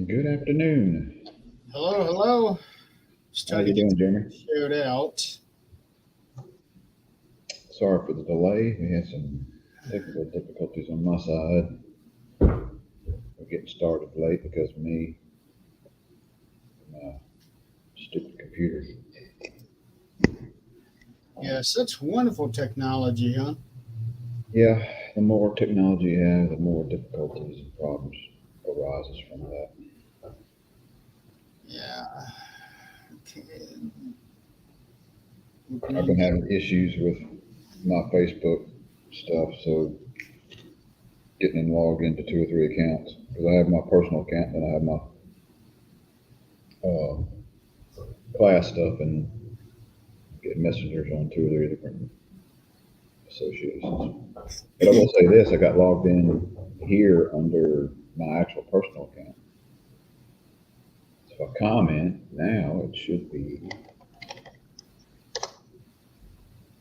Good afternoon. Hello, hello. Just How trying to you get doing, Jeremy? this shared out. Sorry for the delay. We had some technical difficulties on my side. We're getting started late because of me, my stupid computers. Yeah, such wonderful technology, huh? Yeah, the more technology you have, the more difficulties and problems arises from that. Yeah. Okay. I've been having issues with my Facebook stuff, so getting logged into two or three accounts because I have my personal account and I have my uh, class stuff and get messengers on two or three different associations. But I will say this: I got logged in here under my actual personal account. So if I comment now, it should be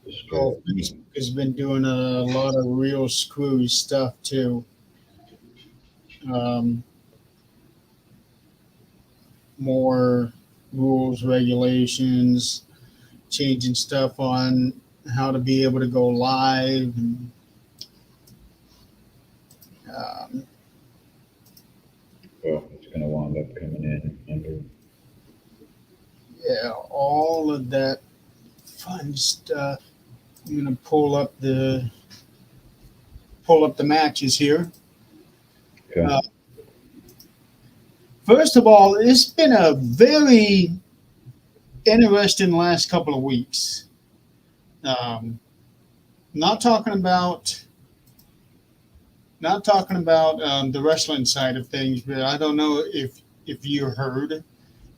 just straight Oh, up Facebook me. has been doing a lot of real screwy stuff too. Um, More rules, regulations, changing stuff on how to be able to go live. And, um, Well, it's going to wind up coming in under. yeah, all of that fun stuff. I'm gonna pull up the matches here. Okay. Uh, First of all, it's been a very interesting last couple of weeks. Um, not talking about the wrestling side of things, but I don't know if you heard,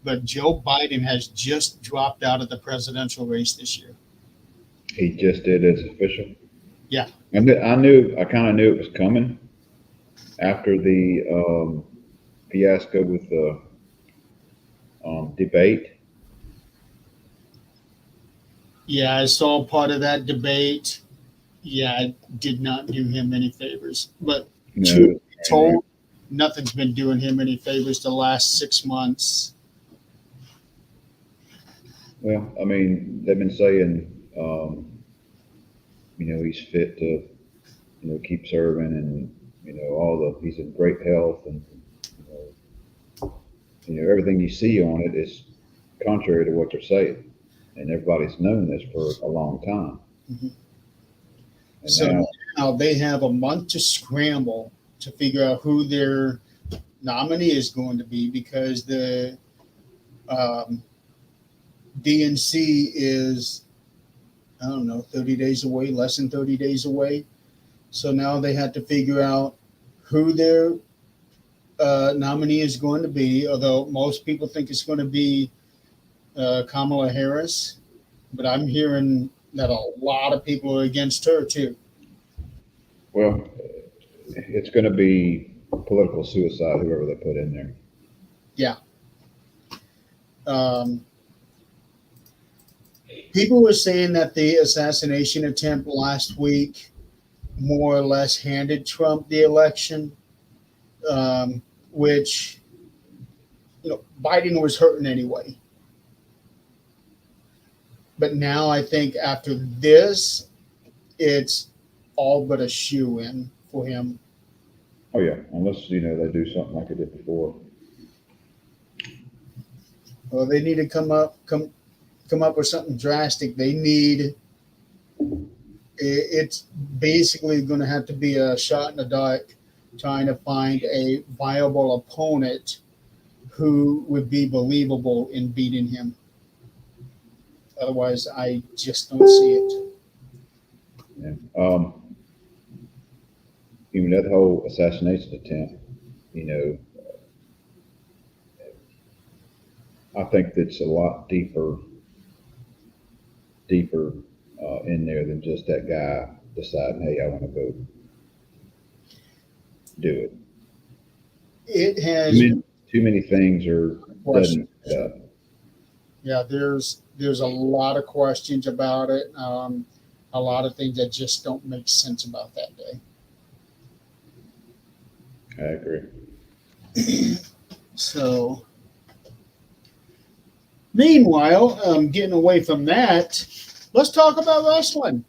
but Joe Biden has just dropped out of the presidential race this year. He just did as official. Yeah, I kind of knew it was coming after the fiasco with the debate. yeah, I saw part of that debate. Yeah, it did not do him any favors. But truth No, be right. told, nothing's been doing him any favors the last 6 months. Well, I mean, they've been saying, he's fit to, keep serving and, all he's in great health and, you know, everything you see on it is contrary to what they're saying. And everybody's known this for a long time. Mhm. And So now, now they have a month to scramble to figure out who their nominee is going to be because the um, DNC is, I don't know, 30 days away, less than 30 days away. So now they have to figure out who their nominee is going to be, although most people think it's going to be Kamala Harris. But I'm hearing that a lot of people are against her too. well, it's going to be political suicide, whoever they put in there. Yeah. Um, People were saying that the assassination attempt last week more or less handed Trump the election, which Biden was hurting anyway. But now I think after this, it's all but a shoe in for him. Oh, yeah, unless, they do something like they did before. Well, they need to come up with something drastic. They need it's basically going to have to be a shot in the dark, trying to find a viable opponent who would be believable in beating him. Otherwise, I just don't see it. Yeah. Even that whole assassination attempt, you know, I think that's a lot deeper in there than just that guy deciding, hey, I want to go do it. It Too has many, too many things are doesn't questions. add up. Yeah, there's a lot of questions about it. A lot of things that just don't make sense about that day. I agree. So, meanwhile, getting away from that, let's talk about wrestling.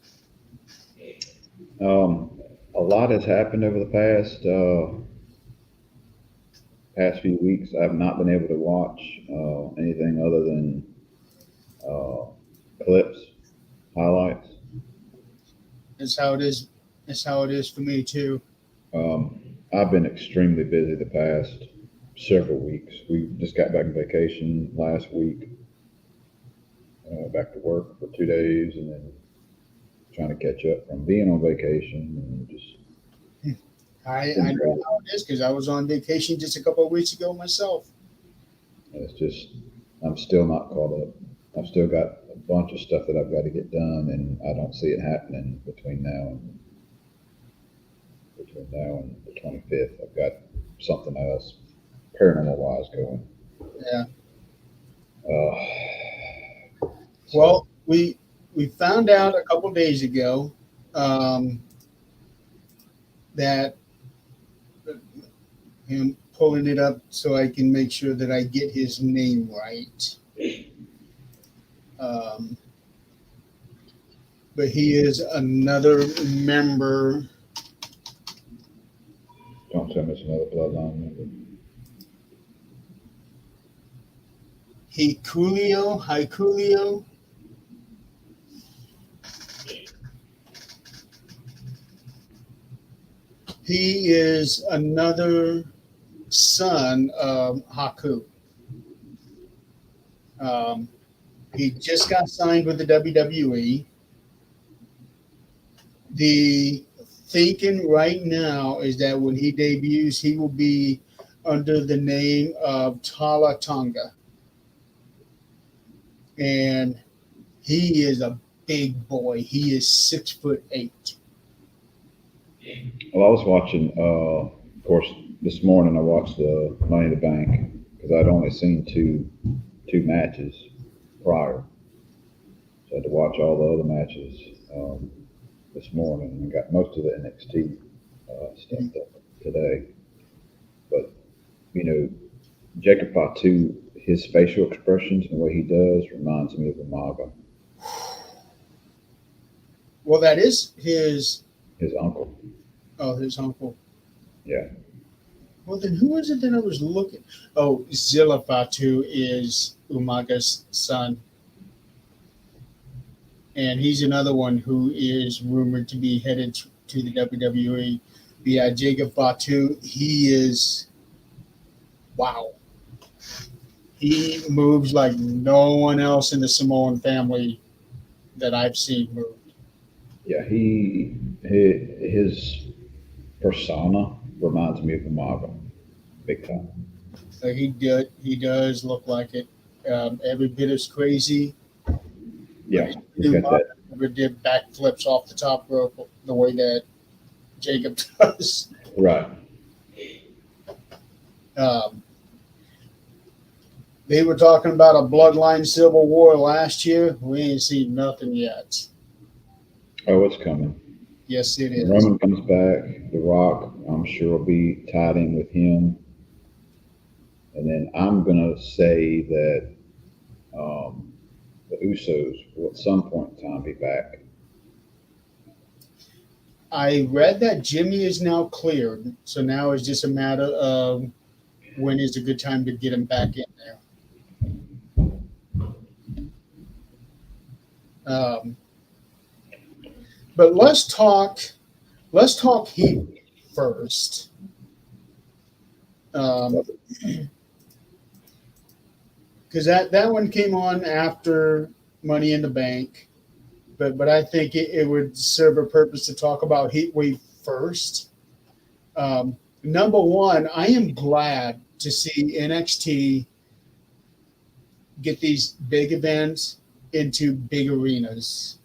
A lot has happened over the past few weeks. I've not been able to watch anything other than clips, highlights. That's how it is. That's how it is for me too. I've been extremely busy the past several weeks. We just got back from vacation last week. Back to work for 2 days, and then trying to catch up from being on vacation and just. I know how it is because I was on vacation just a couple of weeks ago myself. It's just, I'm still not caught up. I've still got a bunch of stuff that I've got to get done, and I don't see it happening between now and the 25th. I've got something else paranormal wise going. Yeah. Uh, Well, we found out a couple of days ago that I'm pulling it up so I can make sure that I get his name right. But he is another member. don't tell me it's another bloodline member. Hikuleo. He is another son of Haku. He just got signed with the WWE. The thinking right now is that when he debuts, he will be under the name of Tala Tonga. And he is a big boy. He is 6'8". Well, I was watching, of course, this morning I watched the Money in the Bank because I'd only seen two matches prior. So I had to watch all the other matches this morning and got most of the NXT stuff done today. But, Jacob Fatu, his facial expressions and the way he does reminds me of Umaga, Well, that is his uncle. Oh, his uncle. Yeah. Well, then who is it that I was looking? Oh, Zilla Fatu is Umaga's son. And he's another one who is rumored to be headed to the WWE. But yeah, Jacob Fatu, he is, wow. He moves like no one else in the Samoan family that I've seen move. Yeah, his persona reminds me of Umaga, big time. He does look like it. Every bit as crazy. Yeah, he's got that. Never did backflips off the top rope the way that Jacob does. Right. They were talking about a bloodline civil war last year. We ain't seen nothing yet. Oh, it's coming. Yes, it When is. Roman comes back, The Rock, I'm sure, will be tied in with him. And then I'm going to say that the Usos will at some point in time be back. I read that Jimmy is now cleared. So now it's just a matter of when is a good time to get him back in there. But let's talk Heat first. Because that one came on after Money in the Bank, but I think it would serve a purpose to talk about Heatwave first. Number one, I am glad to see NXT get these big events into big arenas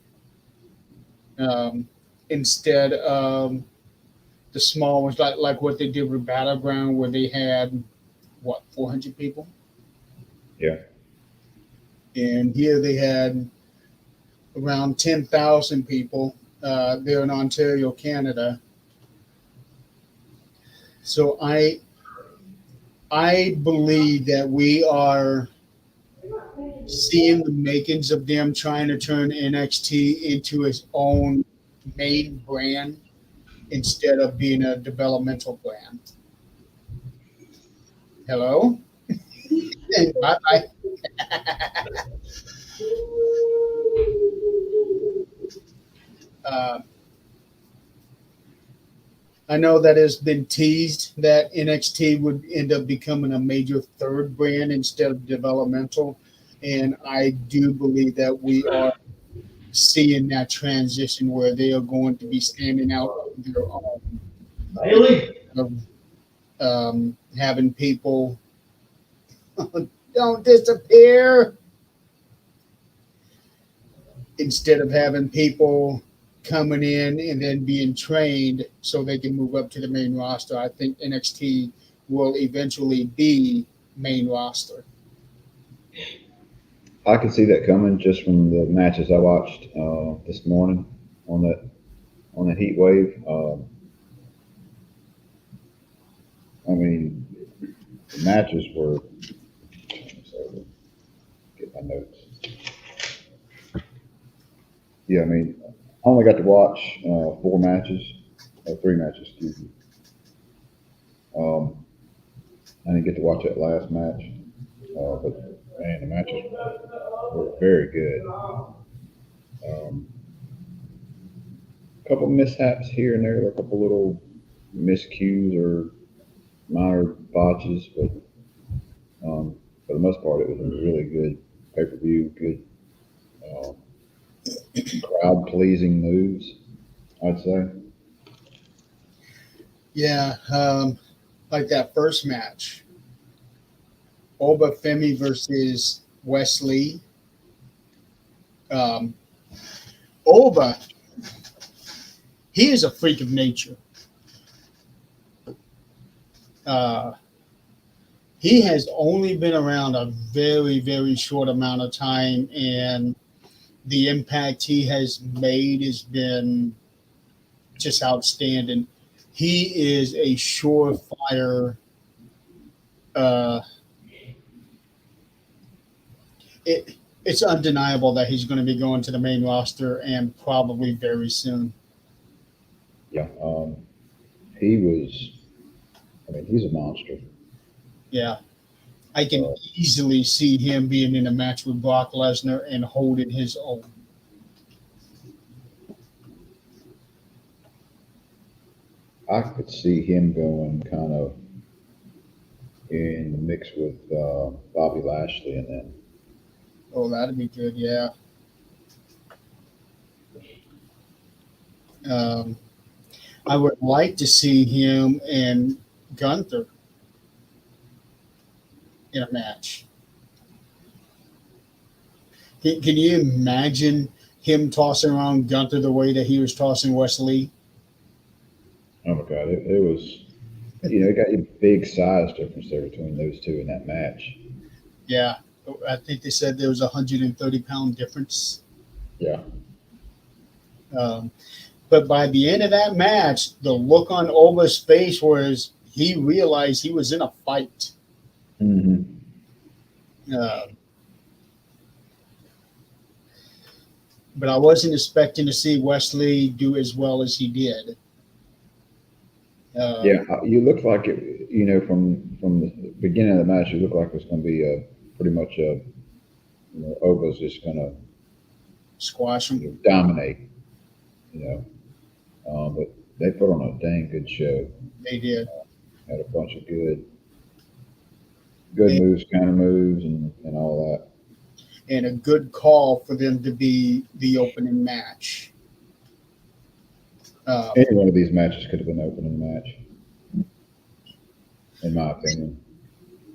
instead of the small ones, like what they did with Battleground, where they had 400 people. Yeah. And here they had around 10,000 people there in Ontario, Canada. So I I believe that we are seeing the makings of them trying to turn NXT into its own main brand instead of being a developmental brand. Hello? And bye. uh, I know that has been teased that NXT would end up becoming a major third brand instead of developmental. And I do believe that we are seeing that transition where they are going to be standing out on their own, Bailey. of, having people don't disappear instead of having people coming in and then being trained so they can move up to the main roster. I think NXT will eventually be main roster. I could see that coming just from the matches I watched this morning on that heat wave. I mean, the matches were. So get my notes. Yeah, I mean, I only got to watch 3 matches, excuse me. I didn't get to watch that last match, but man, the matches were very good. A couple mishaps here and there, a couple little miscues or minor botches, but for the most part, it was a really good pay-per-view, good crowd-pleasing moves, I'd say. Yeah, like that first match, Oba Femi versus Wesley. Um, Oba, he is a freak of nature. He has only been around a very, very short amount of time, and the impact he has made has been just outstanding. He is a surefire. Uh, it's undeniable that he's going to be going to the main roster and probably very soon. Yeah, he was. I mean, he's a monster. Yeah, I can Uh, easily see him being in a match with Brock Lesnar and holding his own. I could see him going kind of in the mix with Bobby Lashley, and then Oh, that'd be good. Yeah. Um, I would like to see him and Gunther in a match. Can you imagine him tossing around Gunther the way that he was tossing Wesley? oh my God, it was. You got your big size difference there between those two in that match. Yeah. I think they said there was a 130-pound difference. Yeah, Um, but by the end of that match, the look on Oba's face was he realized he was in a fight. hmm Uh, but I wasn't expecting to see Wesley do as well as he did. yeah. You look like it. From the beginning of the match, you look like it's going to be pretty much a. Ova's just going to Squash him. dominate. But they put on a dang good show. They did. Had a bunch of good And, moves, counter moves, and all that. and a good call for them to be the opening match. Any one of these matches could have been an opening match, in my opinion.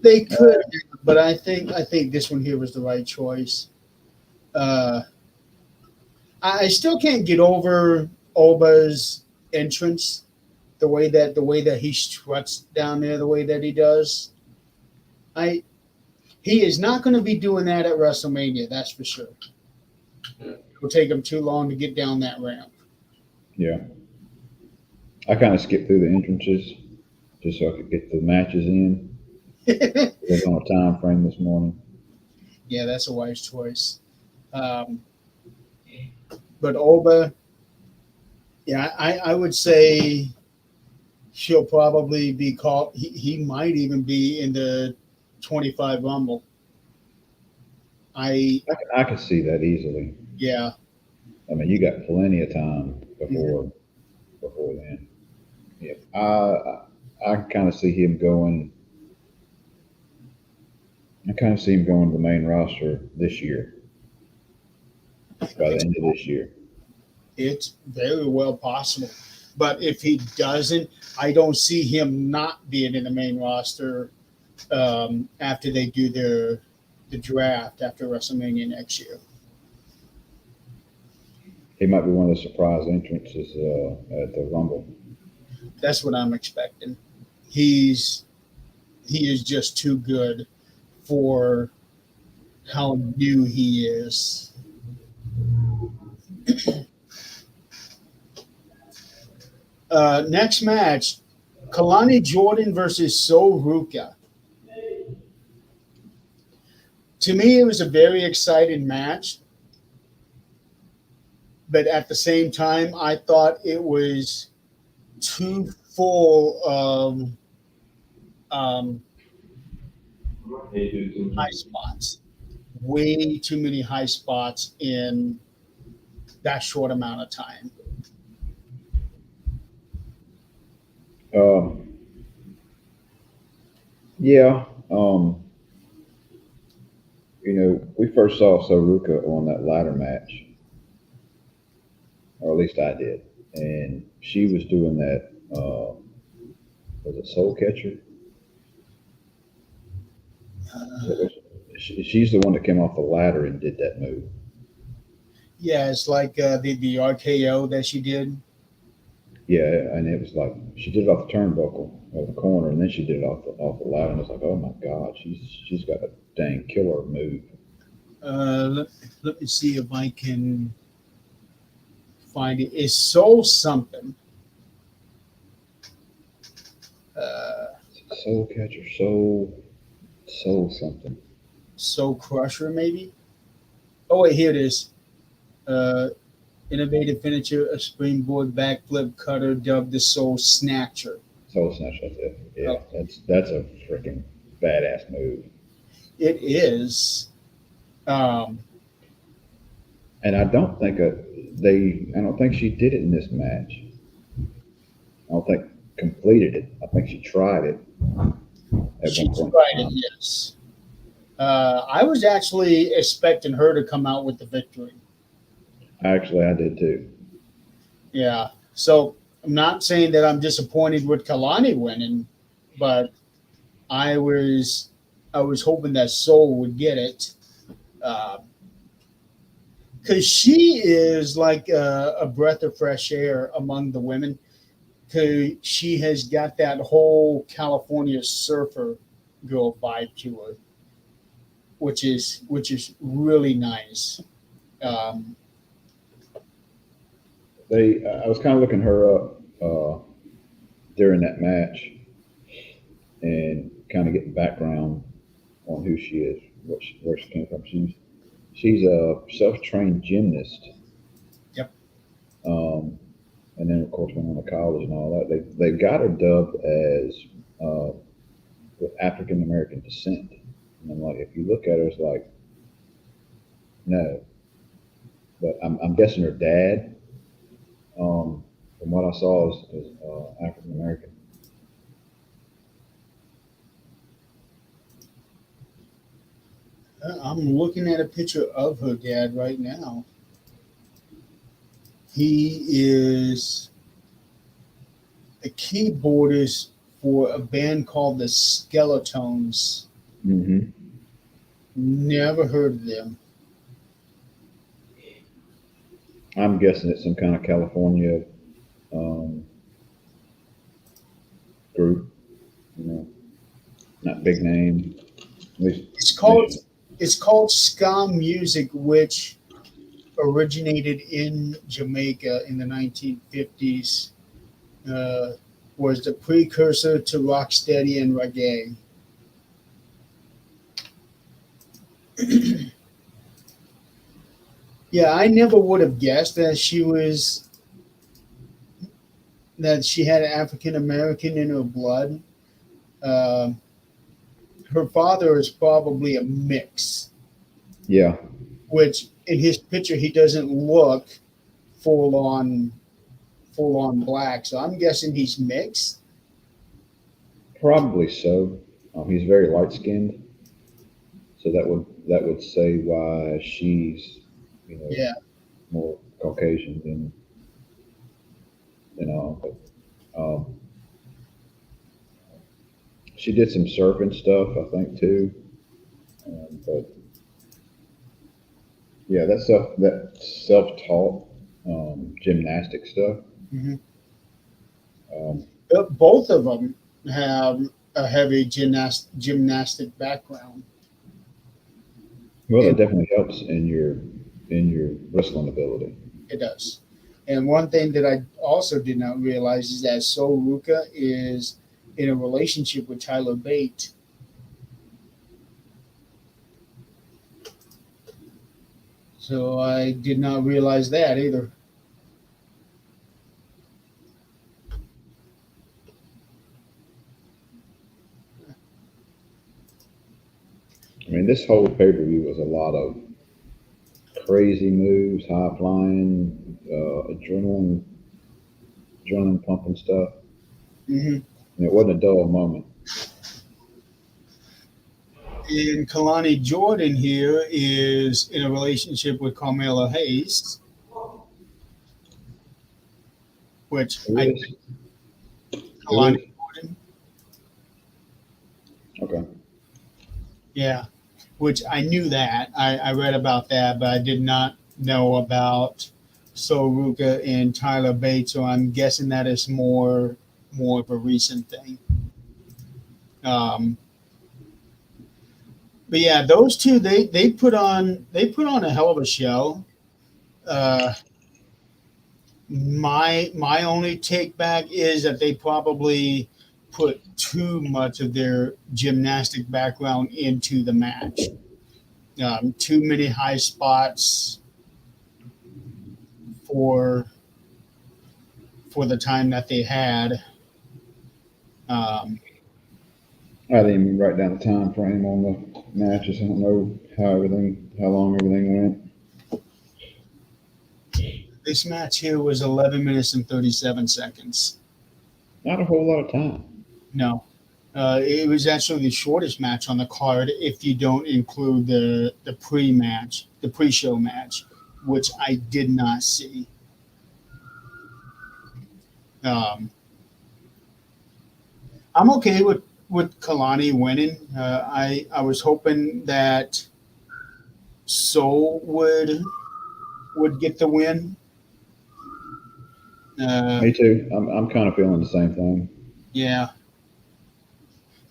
They could, but I think this one here was the right choice. I still can't get over Oba's entrance, the way that he struts down there, the way that he does. He is not going to be doing that at WrestleMania, that's for sure. It will take him too long to get down that ramp. Yeah, I kind of skipped through the entrances just so I could get the matches in. Was on a time frame this morning. Yeah, that's a wise choice. Um, but Oba, yeah, I would say she'll probably be called. He might even be in the 25 Rumble. I I could see that easily. Yeah. I mean, you got plenty of time Mhm. before then. Yeah, I kind of see him going. I kind of see him going to the main roster this year, by the It's end of this year. it's very well possible. But if he doesn't, I don't see him not being in the main roster after they do the draft after WrestleMania next year. He might be one of the surprise entrances at the Rumble. That's what I'm expecting. He's he is just too good for how new he is. Next match, Kalani Jordan versus Sol Ruka. To me, it was a very exciting match, but at the same time, I thought it was too full of um, high spots. Way too many high spots in that short amount of time. Um, yeah, we first saw Saruka on that ladder match, or at least I did, and she was doing that. Was it Soul Catcher? It was, she's the one that came off the ladder and did that move. Yeah, it's like the RKO that she did. Yeah, and it was like she did it off the turnbuckle or the corner, and then she did it off the ladder, and it's like, oh my god, she's got a dang killer move. Let me see if I can find it. It's Soul something. Uh, Soul Catcher, soul something. Soul Crusher, maybe. Oh wait, here it is. Uh, Innovative finisher, a springboard backflip cutter, dubbed the Soul Snatcher. Soul Snatch, that's it. Yeah, Oh, that's a freaking badass move. it is. Um, And I don't think she did it in this match. I don't think completed it. I think she tried it at she one point tried in it, time. yes. I was actually expecting her to come out with the victory. Actually, I did too. Yeah. So I'm not saying that I'm disappointed with Kalani winning, but I was I was hoping that Soul would get it because she is like a breath of fresh air among the women. Because she has got that whole California surfer girl vibe to her, which is really nice. Um, I was kind of looking her up during that match and kind of getting background on who she is, where she came from. She's a self-trained gymnast, yep. um, and then of course went on to college and all that. They've got her dubbed as uh, with African American descent, and I'm like, if you look at her, it's like no, but I'm guessing her dad, from what I saw, is African American. I'm looking at a picture of her dad right now. He is a keyboardist for a band called the Skeletones. Hmm. Never heard of them. I'm guessing it's some kind of California um, group, you know, not big name, at least It's called initially. it's called ska music, which originated in Jamaica in the 1950s. Uh, was the precursor to rocksteady and reggae. Yeah, I never would have guessed that she had African American in her blood. Uh, Her father is probably a mix, Yeah, which in his picture he doesn't look full on black. So I'm guessing he's mixed. probably so. He's very light skinned, so that would say why she's, you know, Yeah. more Caucasian than all. But she did some surfing stuff, I think, too. But yeah, that self taught gymnastic stuff. Hmm. Um, Both of them have a heavy gymnastic background. well, And it definitely helps in your wrestling ability. it does. And one thing that I also did not realize is that Sol Ruka is in a relationship with Tyler Bate. So I did not realize that either. I mean, this whole pay per view was a lot of crazy moves, high flying, adrenaline pumping stuff. Hmm. And it wasn't a dull moment. And Kalani Jordan here is in a relationship with Carmelo Hayes, which Who I is? Who Kalani is? Jordan, Okay. yeah, which I knew that. I read about that, but I did not know about Sol Ruka and Tyler Bates. So I'm guessing that is more of a recent thing. Um, but yeah, those two they put on a hell of a show. Uh, my only take back is that they probably put too much of their gymnastic background into the match. Too many high spots for the time that they had. Um, I didn't even write down the time frame on the matches. I don't know how long everything went. this match here was 11 minutes and 37 seconds. Not a whole lot of time. No, it was actually the shortest match on the card if you don't include the pre-show match, which I did not see. Um, I'm okay with Kalani winning. I was hoping that Soul would get the win. Uh, Me too. I'm kind of feeling the same thing. yeah,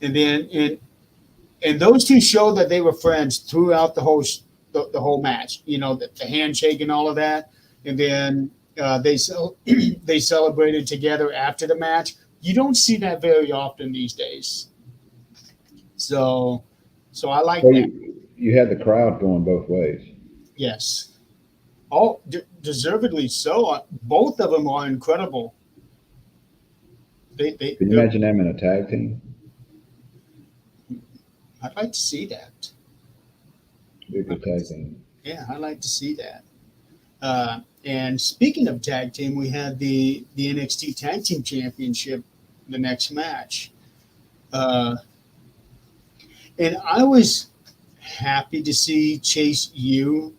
and then and those two showed that they were friends throughout the whole match. You know, the handshake and all of that, and then they celebrated together after the match. You don't see that very often these days. So I like Well, that. you had the crowd going both ways. Yes. Oh, deservedly so. Both of them are incredible. Can you imagine them in a tag team? I'd like to see that. Be a good tag team. Yeah, I'd like to see that. And speaking of tag team, we had the NXT Tag Team Championship, the next match, uh, and I was happy to see Chase U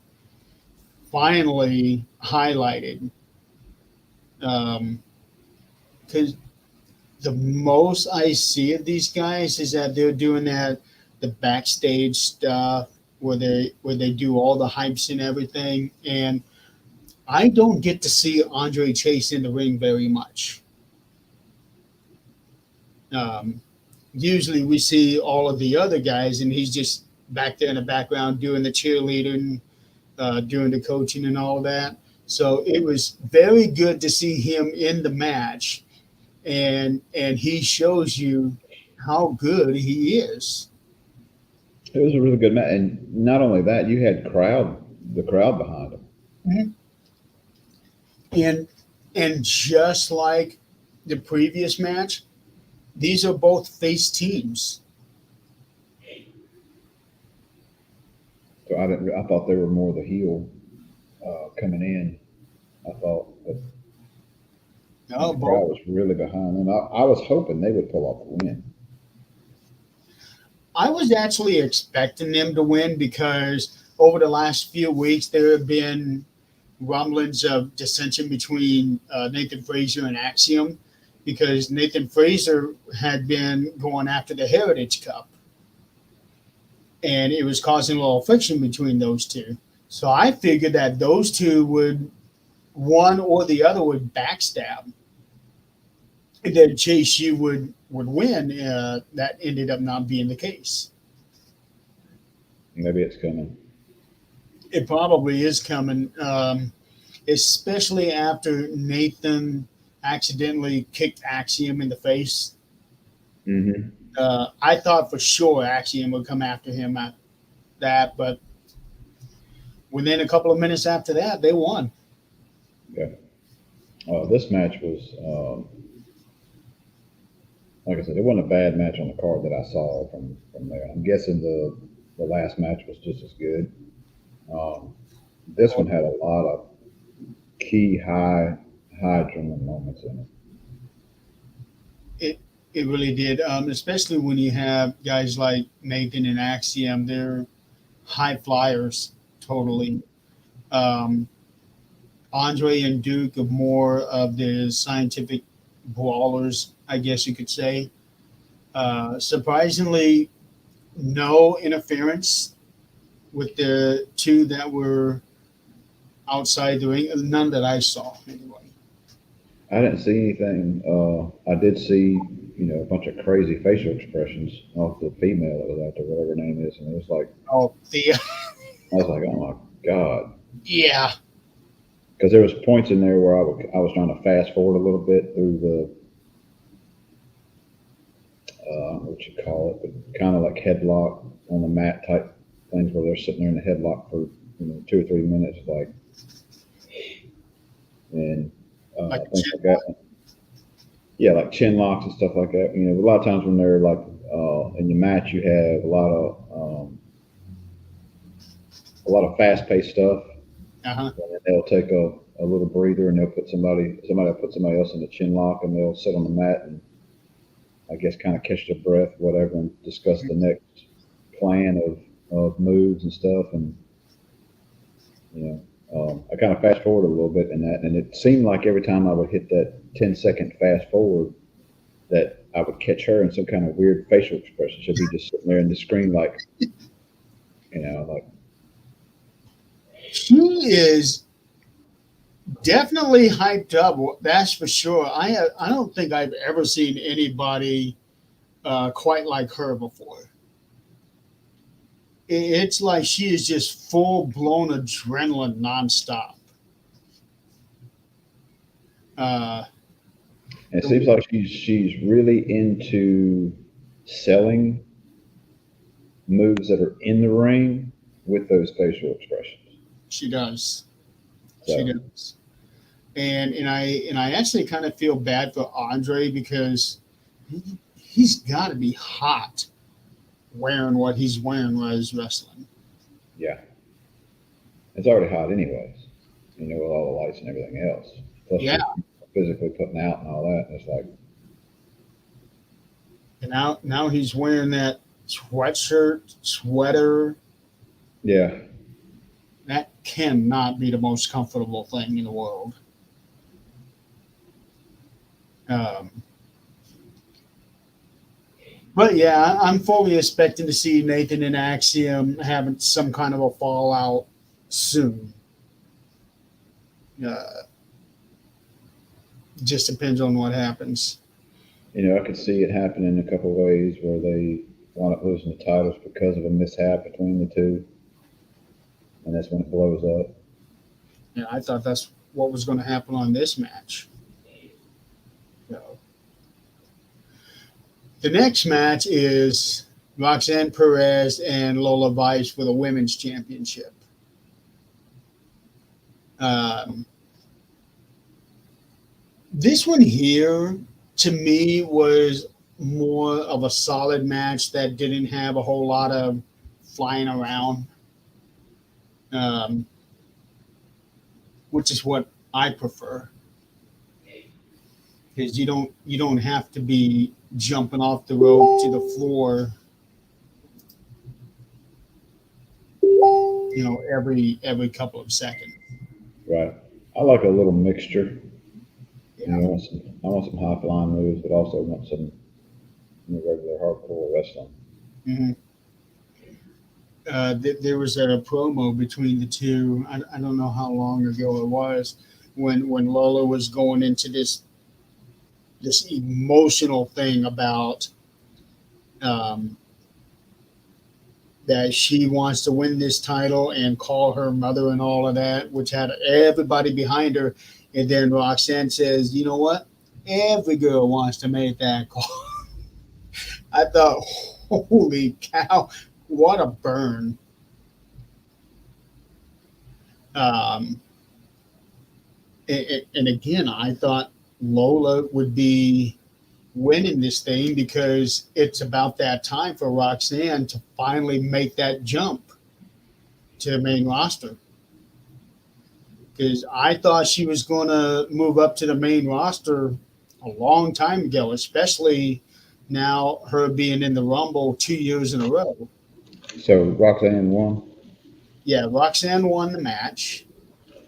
finally highlighted, because the most I see of these guys is that they're doing the backstage stuff where they do all the hypes and everything, and I don't get to see Andre Chase in the ring very much. Um, Usually we see all of the other guys, and he's just back there in the background doing the cheerleading, doing the coaching, and all that. So it was very good to see him in the match, and he shows you how good he is. It was a really good match, and not only that, you had the crowd behind them. Mhm. And just like the previous match, these are both face teams. So I didn't. I thought they were more the heel coming in. I thought, but No, the crowd both. was really behind them. I was hoping they would pull off the win. I was actually expecting them to win because over the last few weeks there have been rumblings of dissension between Nathan Frazier and Axiom because Nathan Frazier had been going after the Heritage Cup and it was causing a little friction between those two. So I figured that those two would, one or the other would backstab. And then Chase U would win. That ended up not being the case. Maybe it's coming. It probably is coming, especially after Nathan accidentally kicked Axiom in the face. Hmm. I thought for sure Axiom would come after him at that, but within a couple of minutes after that, they won. Okay. This match was, like I said, it wasn't a bad match on the card that I saw from there. I'm guessing the last match was just as good. Um, this one had a lot of key high adrenaline moments in it. It it really did, especially when you have guys like Nathan and Axiom. They're high flyers, totally. Um, Andre and Duke are more of the scientific brawlers, I guess you could say. Surprisingly, no interference with the two that were outside the ring. None that I saw, anyway. I didn't see anything. I did see, a bunch of crazy facial expressions off the female that was out there, whatever her name is, and it was like, Oh, the I was like, oh my god, yeah, because there was points in there where I was trying to fast forward a little bit through the what you call it, but kind of like headlock on the mat type things where they're sitting there in the headlock for 2 or 3 minutes, like, and like a things chin like that. Yeah, like chin locks and stuff like that. A lot of times when they're like in the match, you have a lot of fast paced stuff, uh-huh. and then they'll take a little breather and they'll put somebody will put somebody else in the chin lock and they'll sit on the mat and I guess kind of catch their breath, whatever, and discuss the next plan of moves and stuff. And you I kind of fast forward a little bit in that, and it seemed like every time I would hit that 10-second fast forward, that I would catch her in some kind of weird facial expression. She'd be just sitting there in the screen, like, like, She is definitely hyped up. That's for sure. I don't think I've ever seen anybody quite like her before. It's like she is just full blown adrenaline nonstop. Uh, and it seems like she's really into selling moves that are in the ring with those facial expressions. she does. She So does. And I actually kind of feel bad for Andre because he's got to be hot wearing what he's wearing while he's wrestling. yeah, it's already hot anyways. With all the lights and everything else. Plus Yeah. you're physically putting out and all that. And it's like, And now he's wearing that sweatshirt, sweater. yeah, That cannot be the most comfortable thing in the world. Um, but yeah, I'm fully expecting to see Nathan and Axiom having some kind of a fallout soon. Uh, just depends on what happens. I could see it happening in a couple of ways where they wind up losing the titles because of a mishap between the two, and that's when it blows up. Yeah, I thought that's what was going to happen on this match. So, the next match is Roxanne Perez and Lola Vice for the women's championship. This one here, to me, was more of a solid match that didn't have a whole lot of flying around, which is what I prefer. Because you don't have to be jumping off the rope to the floor, every couple of seconds. Right. I like a little mixture. Yeah. I want some high flying moves, but also want some regular hardcore wrestling. Mm-hmm. There was a promo between the two. I don't know how long ago it was when Lola was going into this emotional thing about that she wants to win this title and call her mother and all of that, which had everybody behind her. And then Roxanne says, "You know what? Every girl wants to make that call." I thought, holy cow, what a burn. Um, and again, I thought Lola would be winning this thing because it's about that time for Roxanne to finally make that jump to the main roster. Because I thought she was going to move up to the main roster a long time ago, especially now her being in the Rumble 2 years in a row. So Roxanne won. Yeah, Roxanne won the match.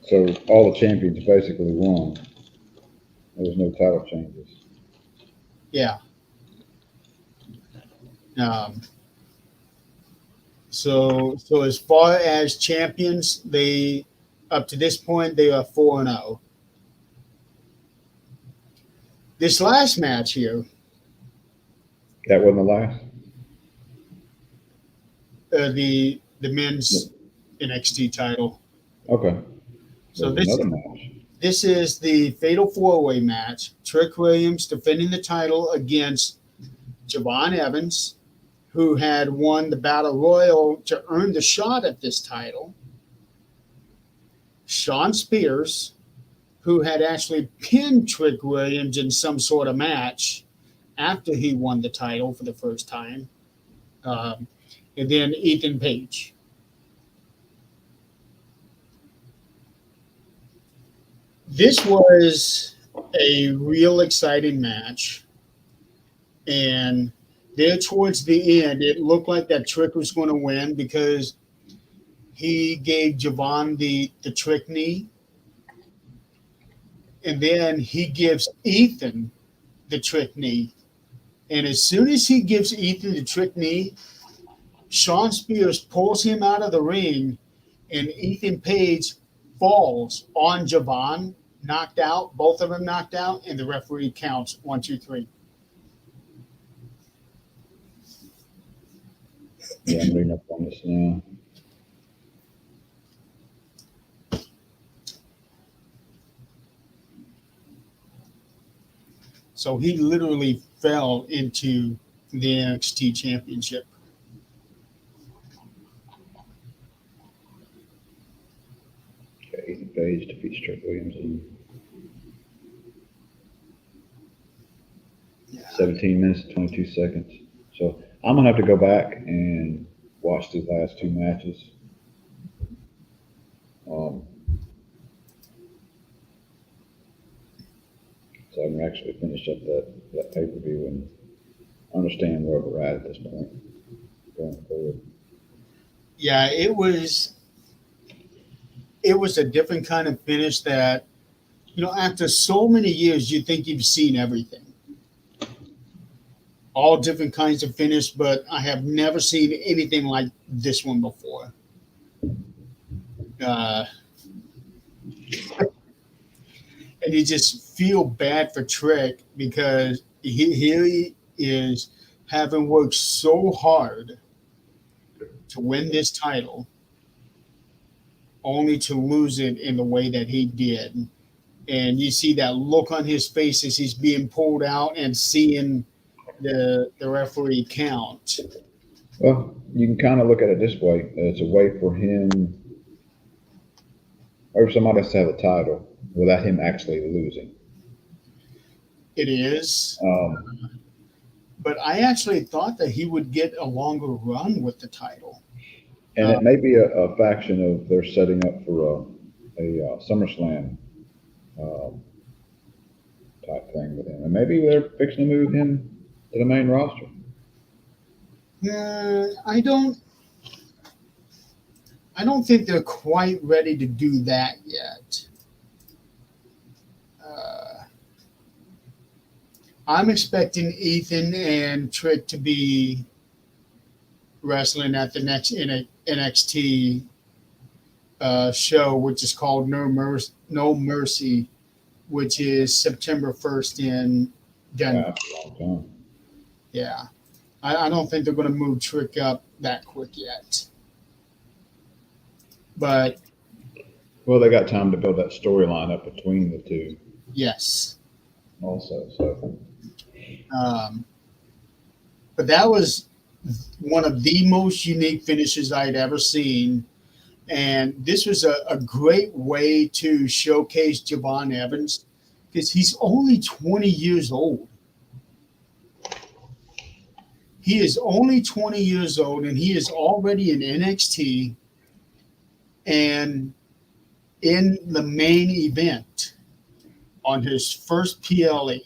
So all the champions basically won. There was no title changes. Yeah. So as far as champions, they up to this point they are 4-0. This last match here, That wasn't the last. the men's NXT title. Okay. So There's another match. this is the Fatal 4-Way match. Trick Williams defending the title against Javon Evans, who had won the Battle Royal to earn the shot at this title. Sean Spears, who had actually pinned Trick Williams in some sort of match after he won the title for the first time. And then Ethan Page. This was a real exciting match. And there towards the end, it looked like that Trick was going to win because he gave Javon the trick knee. And then he gives Ethan the trick knee. And as soon as he gives Ethan the trick knee, Sean Spears pulls him out of the ring, and Ethan Page falls on Javon, knocked out, both of them knocked out, and the referee counts 1, 2, 3. Yeah, I'm reading up on this now. So he literally fell into the NXT championship. Okay, Ethan Page defeats Trick Williams in 17 minutes and 22 seconds. So I'm gonna have to go back and watch these last two matches. So I can actually finish up that pay-per-view and understand where we're at this point going forward. Yeah, it was a different kind of finish that, after so many years, you think you've seen everything. All different kinds of finish, but I have never seen anything like this one before. And you just feel bad for Trick because he is having worked so hard to win this title, only to lose it in the way that he did. And you see that look on his face as he's being pulled out and seeing the referee count. Well, you can kind of look at it this way. It's a way for him or somebody else to have a title without him actually losing. It is. Um, But I actually thought that he would get a longer run with the title. and Uh, it may be a faction of they're setting up for a SummerSlam um, type thing with him. And maybe they're fixing to move him to the main roster. I don't. I don't think they're quite ready to do that yet. Uh, I'm expecting Ethan and Trick to be wrestling at the next NXT show, which is called No Mercy, which is September 1st in Denver. That's a long time. Yeah. I don't think they're going to move Trick up that quick yet. But Well, they got time to build that storyline up between the two yes. also. So Um, but that was one of the most unique finishes I'd ever seen. And this was a great way to showcase Javon Evans because he's only 20 years old. He is only 20 years old and he is already in NXT and in the main event on his first PLE.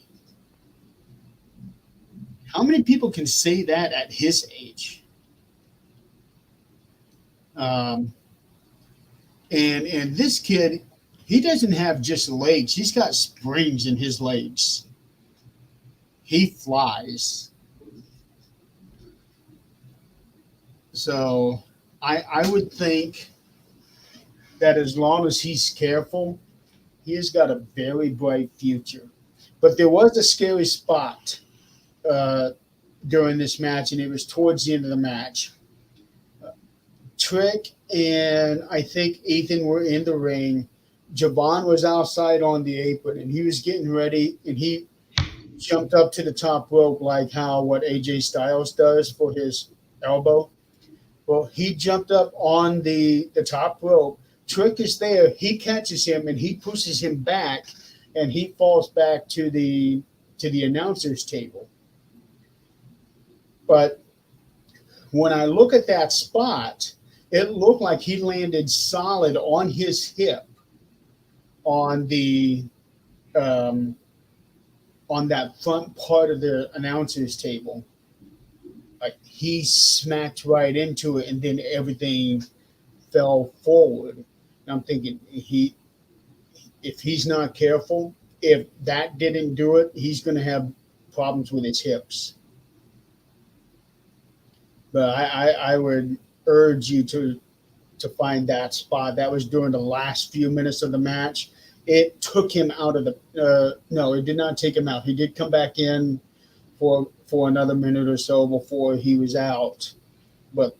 How many people can say that at his age? And this kid, he doesn't have just legs. He's got springs in his legs. He flies. So I would think that as long as he's careful, he has got a very bright future. But there was a scary spot during this match, and it was towards the end of the match. Trick and I think Ethan were in the ring. Javon was outside on the apron, and he was getting ready, and he jumped up to the top rope like how what AJ Styles does for his elbow. Well, he jumped up on the top rope. Trick is there. He catches him, and he pushes him back, and he falls back to the announcer's table. But when I look at that spot, it looked like he landed solid on his hip on the on that front part of the announcer's table. Like he smacked right into it, and then everything fell forward. And I'm thinking if he's not careful, if that didn't do it, he's going to have problems with his hips. But I would urge you to find that spot. That was during the last few minutes of the match. It took him out of the no, it did not take him out. He did come back in for another minute or so before he was out. But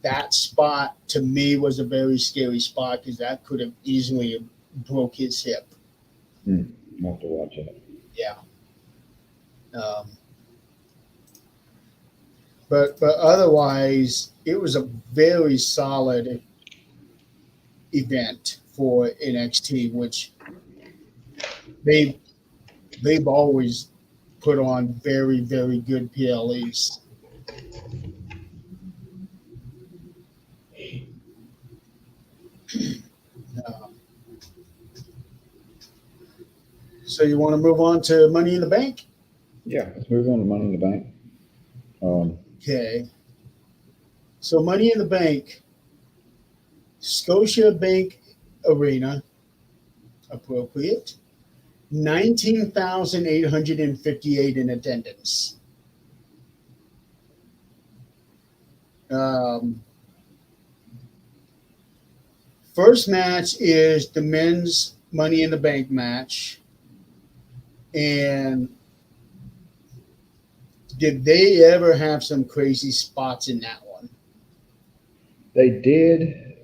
that spot to me was a very scary spot because that could have easily broke his hip. I'll have to watch it. Yeah. But otherwise, it was a very solid event for NXT, which they've always put on very, very good PLEs. So you want to move on to Money in the Bank? Yeah, let's move on to Money in the Bank. Okay. So Money in the Bank, Scotia Bank Arena, appropriate, 19,858 in attendance. First match is the men's Money in the Bank match. And did they ever have some crazy spots in that one? They did,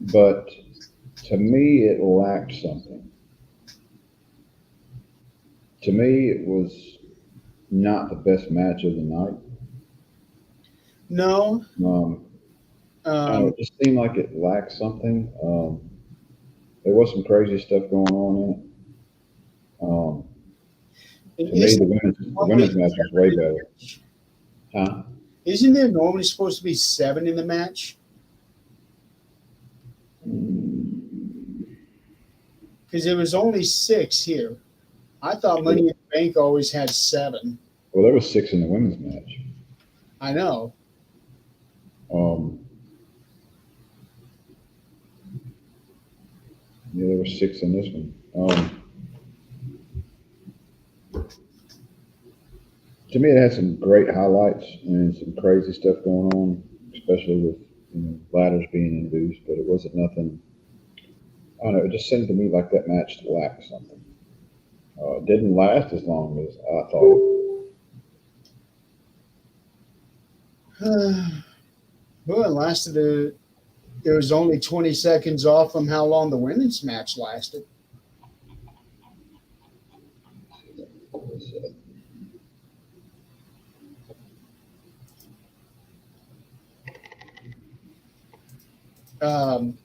but to me, it lacked something. To me, it was not the best match of the night. No. I don't know, Um, it just seemed like it lacked something. There was some crazy stuff going on in it. To me, isn't the normally women's match was way better. Huh? isn't there normally supposed to be 7 in the match? Because there was only 6 here. I thought Money in the Bank always had 7. Well, there was 6 in the women's match. I know. Um, yeah, there were 6 in this one. To me, it had some great highlights and some crazy stuff going on, especially with ladders being introduced. But it wasn't nothing. I don't know. It just seemed to me like that match lacked something. It didn't last as long as I thought. Well, it lasted. It was only 20 seconds off from how long the women's match lasted. Um,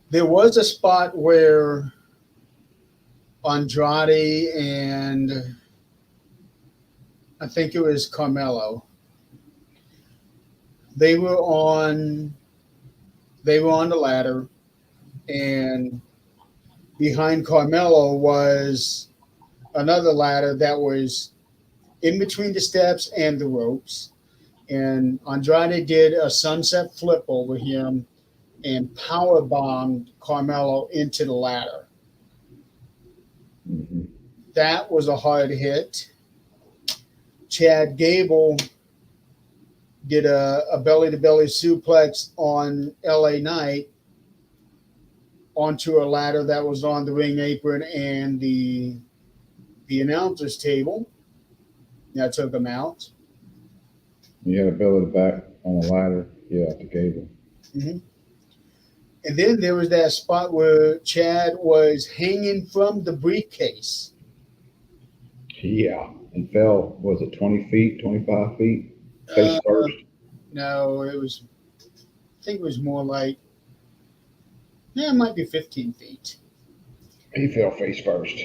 there was a spot where Andrade and I think it was Carmelo. They were on. They were on the ladder, and behind Carmelo was another ladder that was in between the steps and the ropes. And Andrade did a sunset flip over him and power bombed Carmelo into the ladder. Mm-hmm. That was a hard hit. Chad Gable did a belly to belly suplex on LA Knight onto a ladder that was on the ring apron and the announcer's table. That took him out. You had a belly to back on a ladder. Yeah, the gable. Mm-hmm. And then there was that spot where Chad was hanging from the briefcase. Yeah, and fell. Was it 20 feet, 25 feet, face Uh, first? no, it was. I think it was more like. Yeah, it might be 15 feet. He fell face first.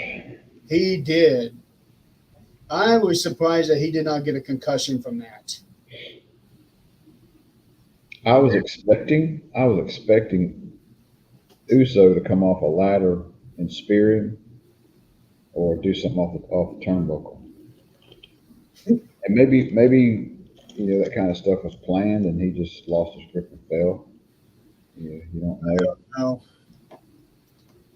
He did. I was surprised that he did not get a concussion from that. I was expecting Uso to come off a ladder and spear him, or do something off the turnbuckle. And maybe that kind of stuff was planned, and he just lost his grip and fell. You don't know.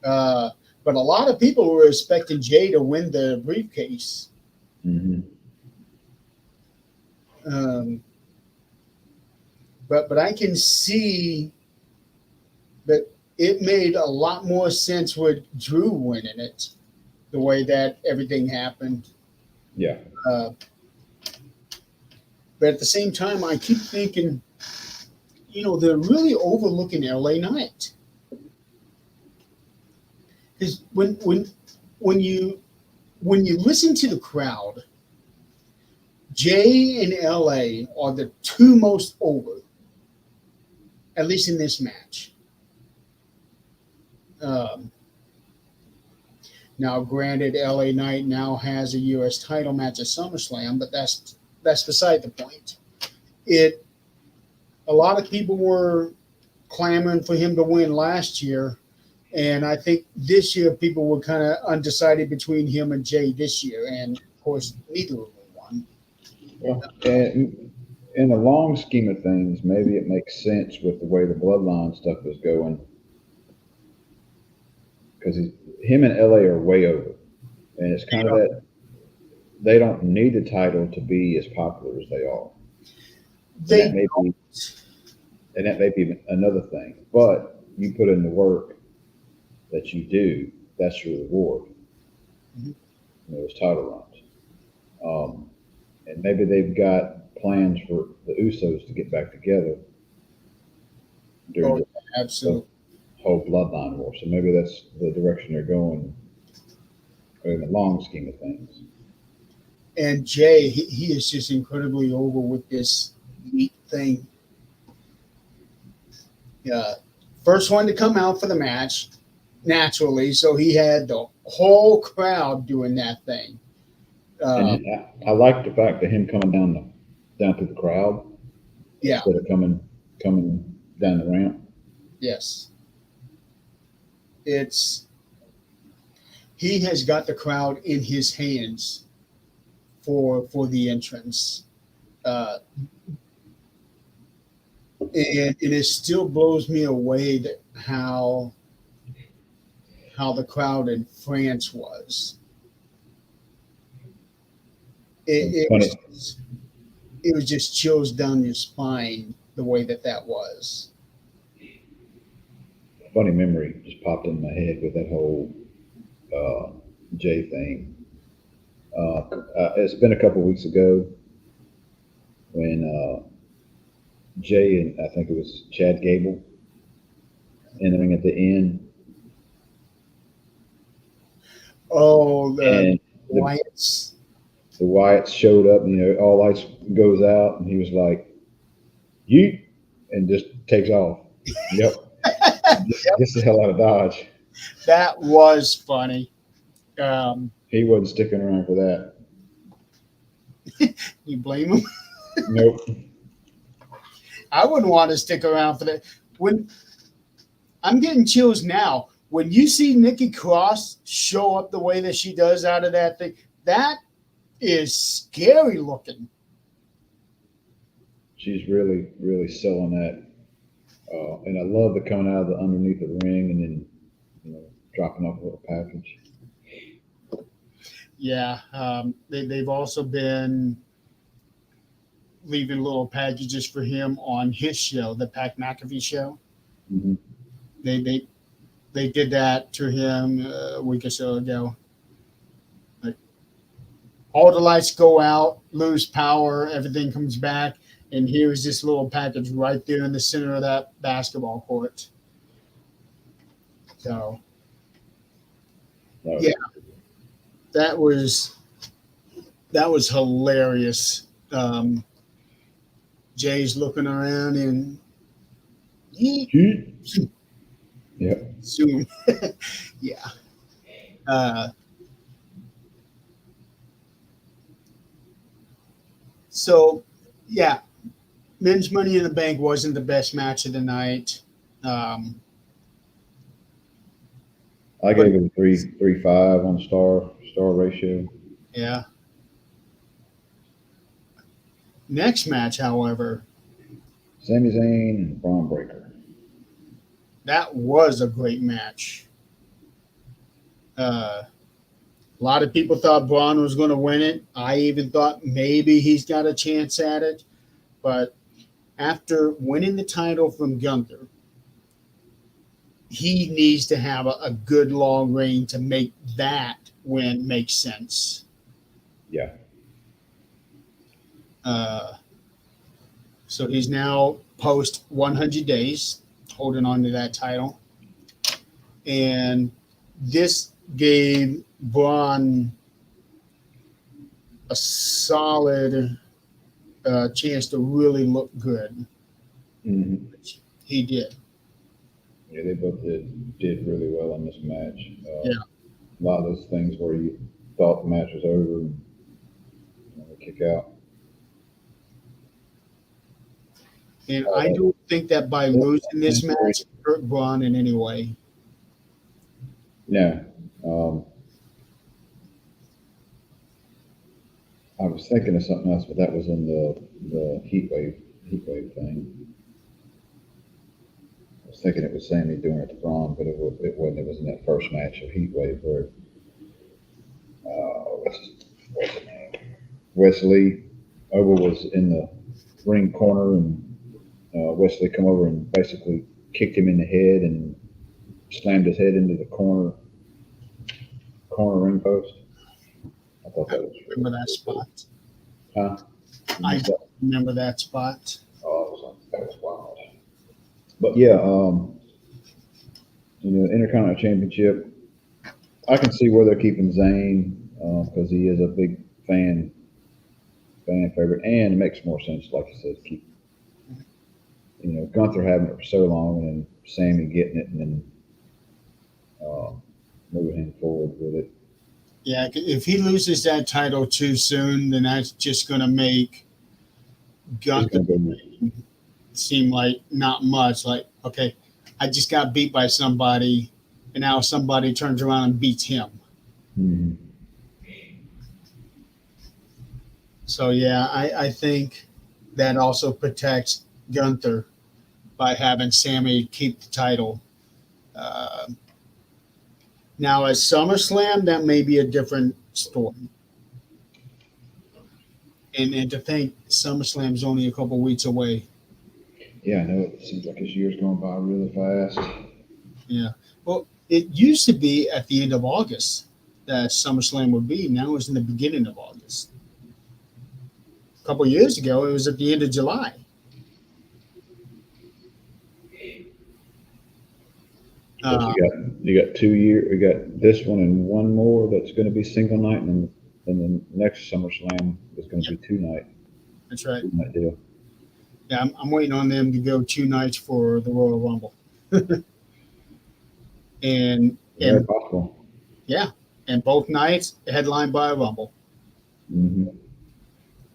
No. But a lot of people were expecting Jay to win the briefcase. Mm-hmm. Um, but I can see that it made a lot more sense with Drew winning it, the way that everything happened. Yeah. But at the same time, I keep thinking, they're really overlooking LA Knight. Because when you listen to the crowd, Jay and LA are the two most over, at least in this match. Now, granted, LA Knight now has a U.S. title match at SummerSlam, but that's beside the point. A lot of people were clamoring for him to win last year, and I think this year people were kind of undecided between him and Jay this year, and of course, neither of them won. Well, and in the long scheme of things, maybe it makes sense with the way the bloodline stuff is going, because him and LA are way over, and it's kind of that they don't need the title to be as popular as they are. And that may be another thing. But you put in the work that you do, that's your reward. Mm-hmm. Those title runs. And maybe they've got plans for the Usos to get back together during the whole bloodline war. So maybe that's the direction they're going in the long scheme of things. And Jay, he is just incredibly over with this neat thing. Yeah, first one to come out for the match, naturally. So he had the whole crowd doing that thing. And I like the fact that him coming down through the crowd Yeah. instead of coming down the ramp. Yes, he has got the crowd in his hands for the entrance, and it still blows me away that how the crowd in France was. Funny. It was just chills down your spine the way that was. Funny memory just popped in my head with that whole Jay thing. It's been a couple weeks ago when Jay and I think it was Chad Gable entering at the end. Oh, And Wyatt's. the Wyatts showed up, all lights goes out, and he was like, "You," and just takes off. Yep, gets the hell out of Dodge. That was funny. He wasn't sticking around for that. You blame him? Nope. I wouldn't want to stick around for that. When I'm getting chills now, when you see Nikki Cross show up the way that she does out of that thing, that is scary looking. She's really, really selling that. And I love the coming out of the underneath the ring and then, dropping off a little package. Yeah. They've also been leaving little packages for him on his show, the Pat McAfee show. Mm-hmm. They did that to him a week or so ago. Like, all the lights go out, lose power, everything comes back, and here's this little package right there in the center of that basketball court. So, yeah, that was hilarious. Jay's looking around and yeah. Zoom. Yeah. So, yeah, men's Money in the Bank wasn't the best match of the night. I gave it a 3.5 on star ratio. Yeah. Next match, however, Sami Zayn and Braun Breaker. that was a great match. A lot of people thought Braun was going to win it. I even thought maybe he's got a chance at it. But after winning the title from Gunther, he needs to have a good long reign to make that win make sense. Yeah. So he's now post 100 days holding on to that title. And this gave Braun a solid chance to really look good. Mm-hmm. He did. Yeah, they both did really well in this match. Yeah. A lot of those things where you thought the match was over and they kick out. And I don't think that by losing this match, it hurt Braun in any way. No. I was thinking of something else, but that was in the Heatwave thing. I was thinking it was Sammy doing it to Braun, but it wasn't. It was in that first match of Heatwave where what's his name? Wesley Oba was in the ring corner, and Wesley come over and basically kicked him in the head and slammed his head into the corner ring post. I thought that was remember that spot. Huh? I don't remember that spot. Oh, that was wild. But yeah, Intercontinental Championship. I can see where they're keeping Zayn because he is a big fan favorite, and it makes more sense, like you said, to Gunther having it for so long, and then Sammy getting it, and then moving him forward with it. Yeah, if he loses that title too soon, then that's just going to make Gunther seem like not much. Like, okay, I just got beat by somebody, and now somebody turns around and beats him. Mm-hmm. So yeah, I think that also protects Gunther by having Sammy keep the title. Uh, Now at SummerSlam, that may be a different story. And to think SummerSlam's only a couple weeks away. Yeah, I know it seems like this year's going by really fast. Yeah. Well, it used to be at the end of August that SummerSlam would be. Now it's in the beginning of August. A couple years ago, it was at the end of July. But you got 2 years. You got this one and one more that's going to be single night, and then the next SummerSlam is going to be two-night. That's right. Two-night deal. Yeah, I'm waiting on them to go 2 nights for the Royal Rumble. and Very possible. Yeah, and both nights headlined by a Rumble. Mm-hmm.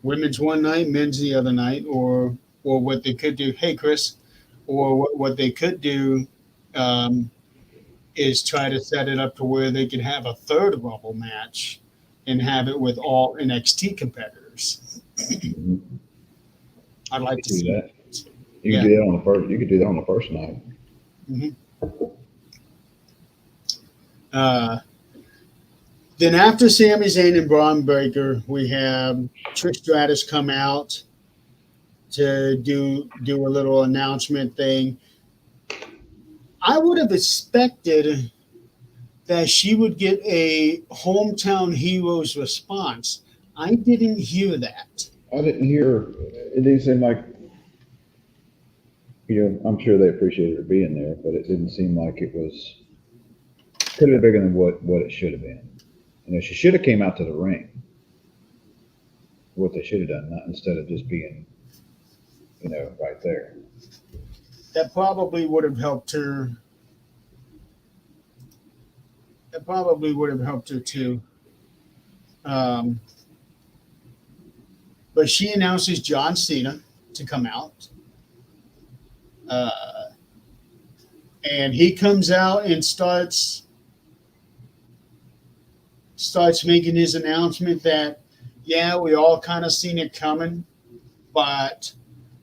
Women's one night, men's the other night, or what they could do. Hey, Chris, or what they could do is try to set it up to where they could have a third Rumble match and have it with all NXT competitors. Mm-hmm. I'd like to see that. You can do that on the first. You could do that on the first night. Mm-hmm. Then after Sami Zayn and Braun Breaker, we have Trish Stratus come out to do a little announcement thing. I would have expected that she would get a hometown heroes response. I didn't hear that. I didn't hear. It didn't seem like. I'm sure they appreciated her being there, but it didn't seem like it was. Could have been bigger than what it should have been. She should have came out to the ring. What they should have done, not instead of just being, right there. That probably would have helped her. That probably would have helped her too. But she announces John Cena to come out. And he comes out and starts making his announcement that, yeah, we all kind of seen it coming, but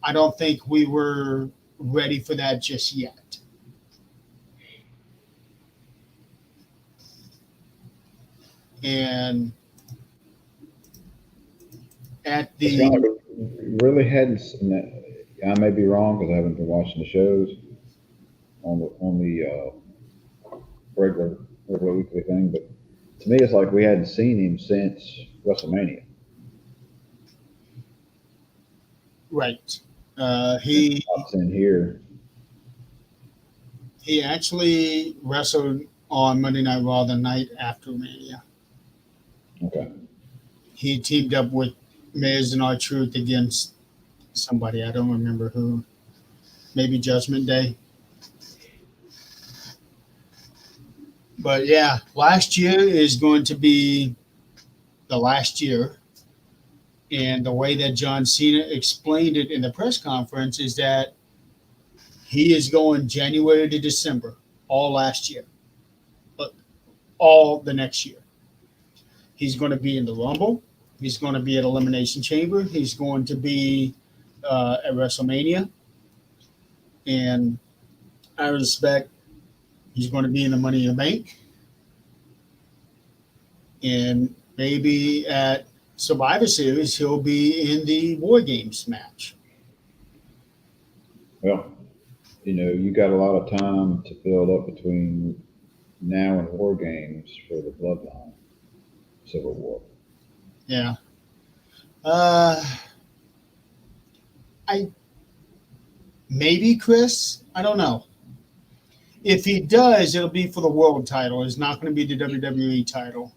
I don't think we were ready for that just yet. And at the really hadn't seen that. I may be wrong because I haven't been watching the shows on the regular weekly thing, but to me, it's like we hadn't seen him since WrestleMania. Right. He pops in here. He actually wrestled on Monday Night Raw the night after Mania. Okay. He teamed up with Miz and R-Truth against somebody. I don't remember who. Maybe Judgment Day. But yeah, last year is going to be the last year. And the way that John Cena explained it in the press conference is that he is going January to December, all last year, but all the next year. He's going to be in the Rumble. He's going to be at Elimination Chamber. He's going to be at WrestleMania. And I respect he's going to be in the Money in the Bank. And maybe at Survivor Series, he'll be in the War Games match. Well, you got a lot of time to build up between now and War Games for the Bloodline Civil War. Yeah. Maybe Chris. I don't know. If he does, it'll be for the world title. It's not going to be the WWE title.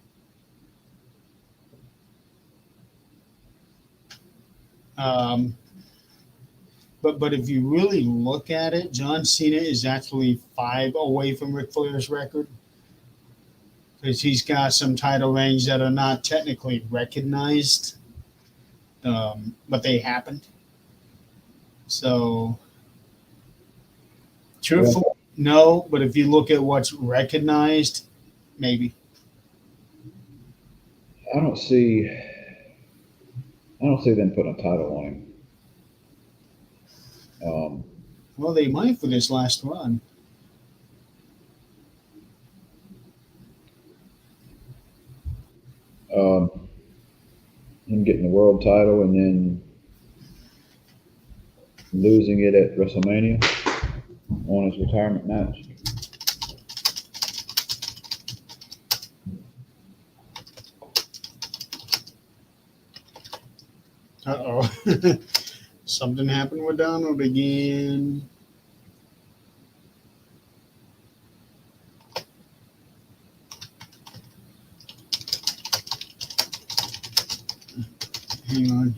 But if you really look at it, John Cena is actually 5 away from Ric Flair's record because he's got some title reigns that are not technically recognized, but they happened. So, truthfully, no. But if you look at what's recognized, maybe. I don't see them putting a title on him. Well, they might for this last run. Him getting the world title and then losing it at WrestleMania on his retirement match. Uh-oh. Something happened with Donald again. Hang on.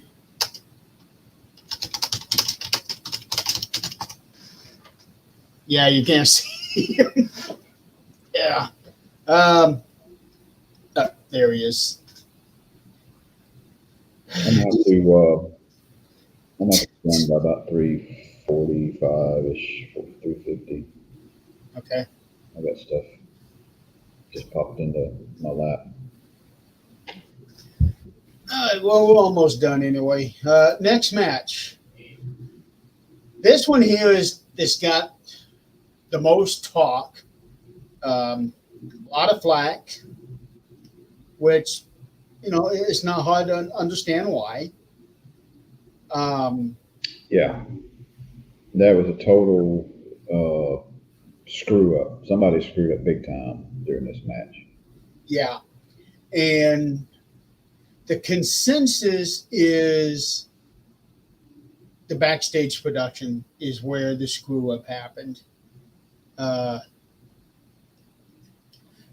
Yeah, you can't see him. Yeah. There he is. I'm gonna have to run by about 3:45-ish, 3:50. Okay. I got stuff just popped into my lap. All right, well, we're almost done anyway. Next match. This one here this got the most talk, a lot of flack, which, it's not hard to understand why. Yeah, that was a total screw up. Somebody screwed up big time during this match. Yeah. And the consensus is the backstage production is where the screw up happened.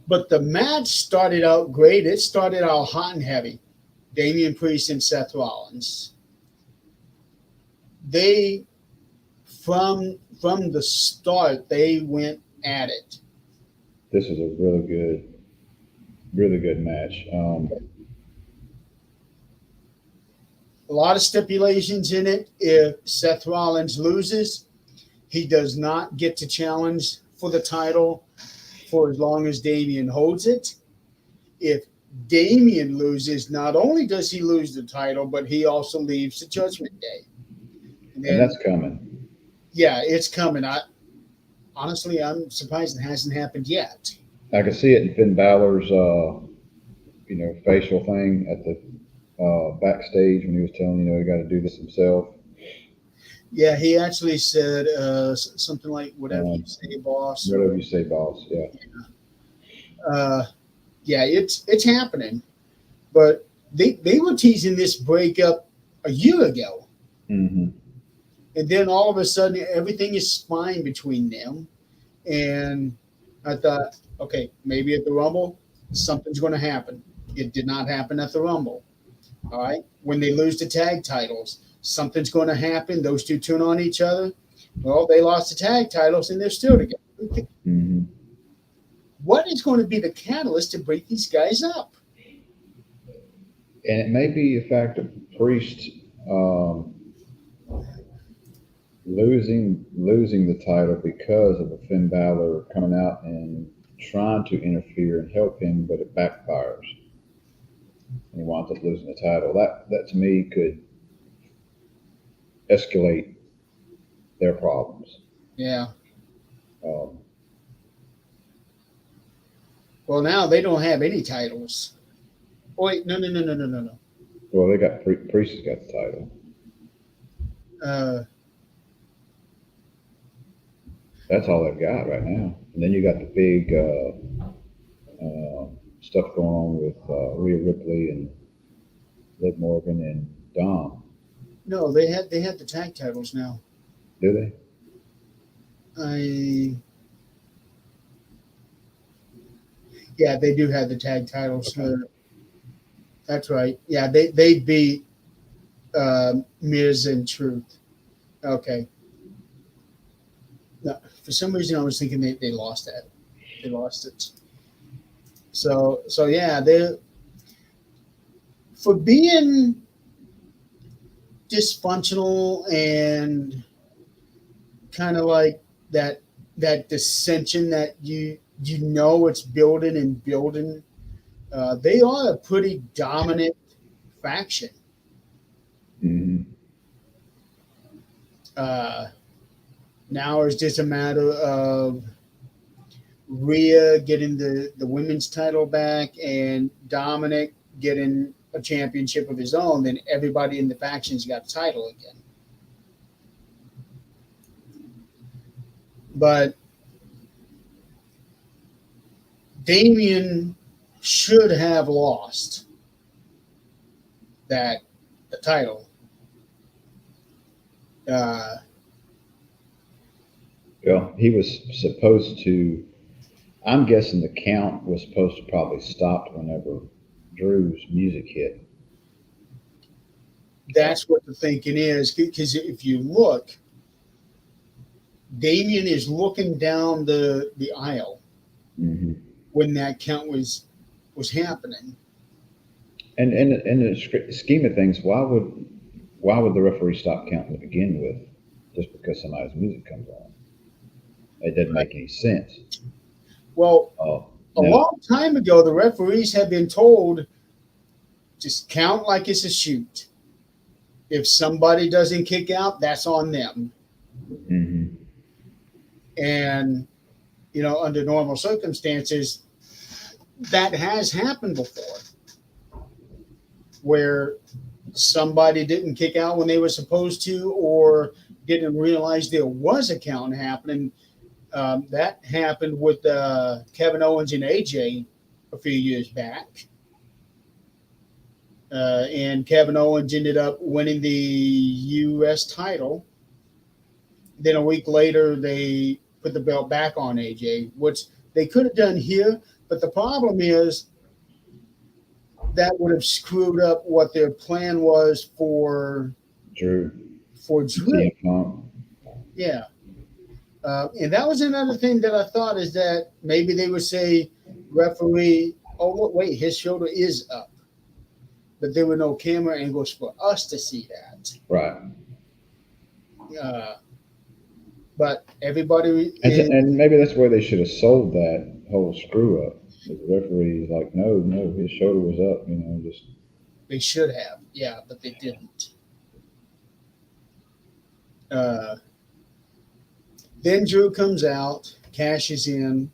But the match started out great. It started out hot and heavy. Damian Priest and Seth Rollins. They, from the start, they went at it. This is a really good match. A lot of stipulations in it. If Seth Rollins loses, he does not get to challenge for the title for as long as Damian holds it. If Damian loses, not only does he lose the title, but he also leaves the Judgment Day. And that's coming. Yeah, it's coming. Honestly, I'm surprised it hasn't happened yet. I can see it in Finn Balor's, facial thing at the backstage when he was telling he got to do this himself. Yeah, he actually said something like "whatever you say, boss." Whatever you say, boss. Yeah. Yeah, it's happening, but they were teasing this breakup a year ago. Mm-hmm. And then all of a sudden, everything is fine between them. And I thought, okay, maybe at the Rumble, something's going to happen. It did not happen at the Rumble. All right. When they lose the tag titles, something's going to happen. Those two turn on each other. Well, they lost the tag titles and they're still together. Mm-hmm. What is going to be the catalyst to break these guys up? And it may be the fact of Priest losing the title because of a Finn Balor coming out and trying to interfere and help him, but it backfires. And he winds up losing the title. That to me could escalate their problems. Yeah. Well, now they don't have any titles. Oh, wait, no. Well, they got Priest has got the title. That's all they've got right now. And then you got the big stuff going on with Rhea Ripley and Liv Morgan and Dom. No, they had the tag titles now. Do they? Yeah, they do have the tag titles. Okay. That's right. Yeah, they beat Miz and Truth. Okay. No, for some reason, I was thinking they lost that. They lost it. So yeah, they for being dysfunctional and kind of like that that dissension that you know it's building and building. They are a pretty dominant faction. Hmm. Uh, Now it's just a matter of Rhea getting the women's title back and Dominic getting a championship of his own. Then everybody in the factions got a title again. But Damien should have lost that the title. Uh, Well, he was supposed to. I'm guessing the count was supposed to probably stop whenever Drew's music hit. that's what the thinking is. Because if you look, Damien is looking down the aisle Hmm. when that count was happening. And in the scheme of things, why would the referee stop counting to begin with, just because somebody's music comes on? It doesn't make any sense. Well, Oh, a now, long time ago, the referees have been told just count like it's a shoot. If somebody doesn't kick out, that's on them. hmm, And under normal circumstances, that has happened before, where somebody didn't kick out when they were supposed to, or didn't realize there was a count happening. That happened with Kevin Owens and AJ a few years back. And Kevin Owens ended up winning the U.S. title. Then a week later, they put the belt back on AJ, which they could have done here. But the problem is that would have screwed up what their plan was Drew, for Drew. CM Punk. Yeah. And that was another thing that I thought is that maybe they would say, referee, oh, wait, his shoulder is up. But there were no camera angles for us to see that. Right. Uh, but everybody is, And maybe that's where they should have sold that whole screw up. The referee's like, no, no, his shoulder was up, just. they should have. Yeah, but they didn't. Uh, then Drew comes out, cashes in,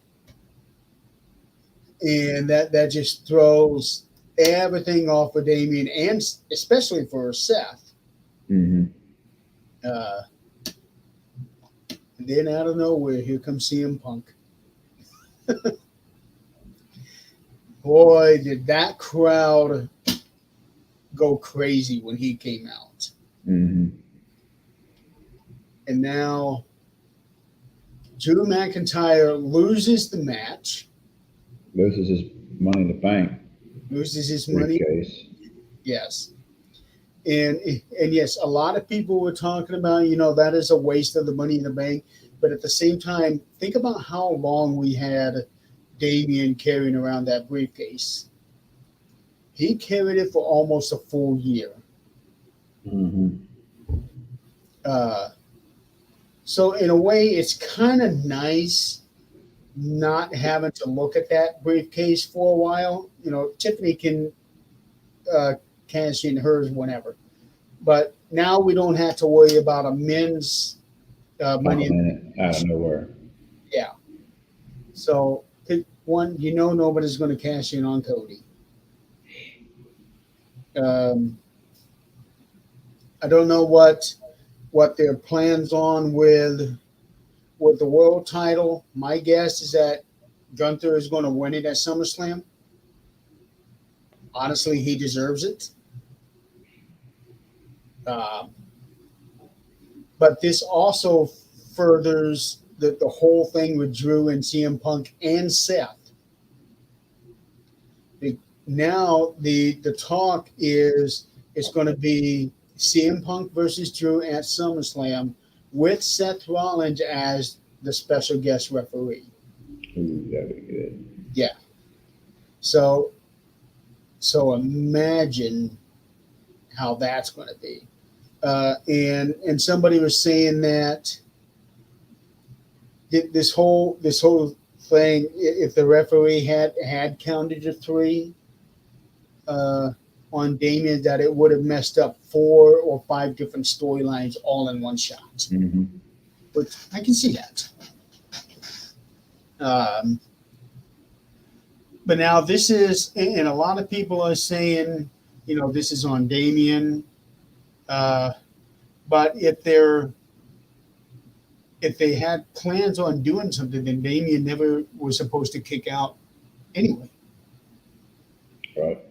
and that just throws everything off of Damien, and especially for Seth. Hmm. Uh, and then out of nowhere, here comes CM Punk. Boy, did that crowd go crazy when he came out. Hmm. And now Drew McIntyre loses the match, Loses his Money in the Bank loses his money. briefcase. Yes. And yes, a lot of people were talking about, that is a waste of the Money in the Bank. But at the same time, think about how long we had Damien carrying around that briefcase. He carried it for almost a full year. Hmm. So in a way, it's kind of nice not having to look at that briefcase for a while. Tiffany can cash in hers whenever, but now we don't have to worry about a men's money. Popping in it out of nowhere. Yeah. So one, nobody's going to cash in on Cody. I don't know what their plans on with the world title. My guess is that Gunther is going to win it at SummerSlam. Honestly, he deserves it. But this also furthers the whole thing with Drew and CM Punk and Seth. Now the talk is it's going to be CM Punk versus Drew at SummerSlam with Seth Rollins as the special guest referee. Ooh, that'd be good. So imagine how that's going to be. And somebody was saying that this whole thing, if the referee had counted to three on Damien, that it would have messed up 4 or 5 different storylines all in one shot. Mm-hmm. But I can see that. But now this is, and a lot of people are saying, this is on Damien. But if they had plans on doing something, then Damien never was supposed to kick out anyway. Right.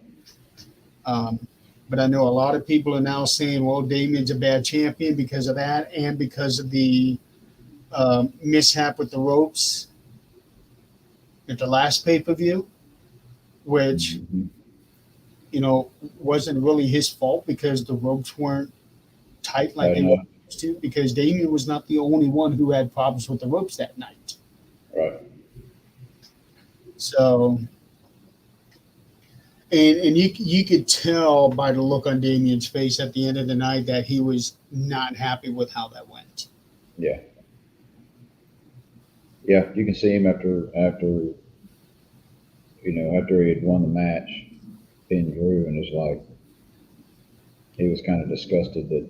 But I know a lot of people are now saying, well, Damien's a bad champion because of that and because of the mishap with the ropes at the last pay-per-view, which, wasn't really his fault because the ropes weren't tight like they were supposed to, because Damien was not the only one who had problems with the ropes that night. Right. So, and you could tell by the look on Damien's face at the end of the night that he was not happy with how that went. Yeah. Yeah, you can see him after he had won the match, pinned Drew, and it's like he was kind of disgusted that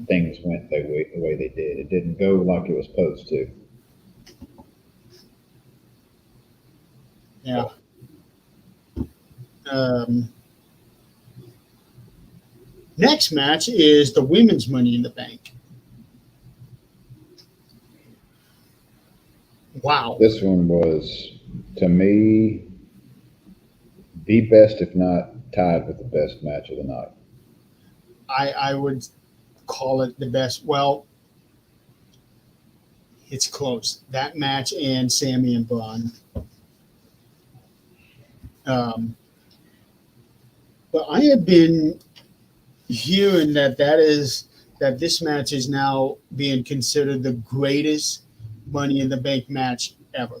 things went the way they did. It didn't go like it was supposed to. Yeah. Next match is the women's Money in the Bank. Wow. This one was, to me, the best, if not tied with the best match of the night. I would call it the best. Well, it's close. That match and Sammy and Braun. But I have been hearing that this match is now being considered the greatest Money in the Bank match ever.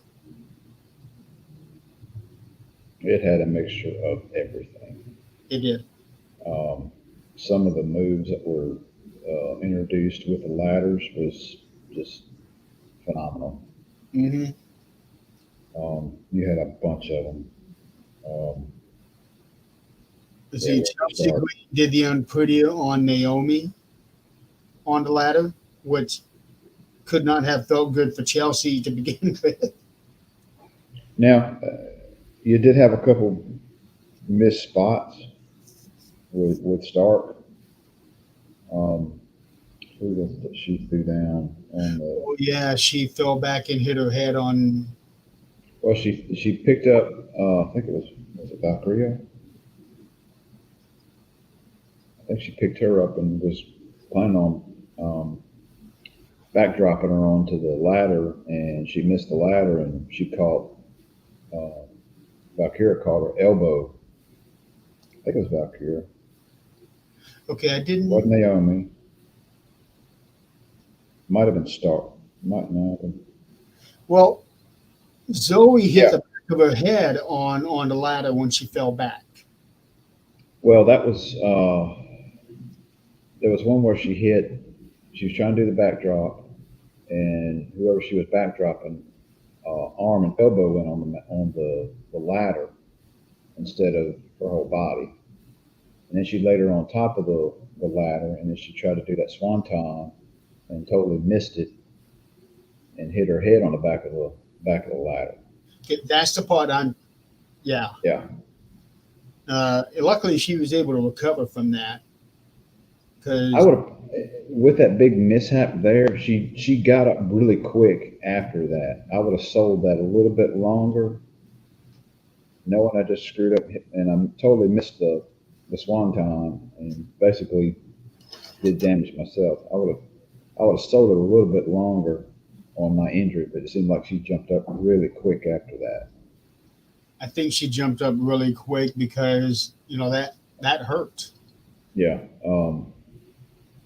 It had a mixture of everything. It did. Some of the moves that were introduced with the ladders was just phenomenal. Mm-hmm. You had a bunch of them. See, Chelsea Green did the unpretty on Naomi on the ladder, which could not have felt good for Chelsea to begin with. Now, you did have a couple missed spots with Stark. Who was it that she threw down on the? Oh yeah, she fell back and hit her head on. Well, she picked up. I think was it Valkyria? I think she picked her up and was planning on backdropping her onto the ladder, and she missed the ladder, and she caught. Valkyria caught her elbow. I think it was Valkyria. Okay, I didn't. Wasn't Naomi? Might have been Stark. Might not have been. Well, Zoe hit the back of her head on the ladder when she fell back. Well, that was there was one where she was trying to do the backdrop, and whoever she was backdropping, arm and elbow went on the ladder instead of her whole body. And then she laid her on top of the ladder, and then she tried to do that swanton and totally missed it and hit her head on the back of the ladder. Okay, that's the part yeah. Yeah. Luckily, she was able to recover from that. Because I would have, with that big mishap there, she got up really quick after that. I would have sold that a little bit longer, knowing I just screwed up and I totally missed the swanton and basically did damage myself. I would have sold it a little bit longer on my injury, but it seemed like she jumped up really quick after that. I think she jumped up really quick because that hurt. Yeah.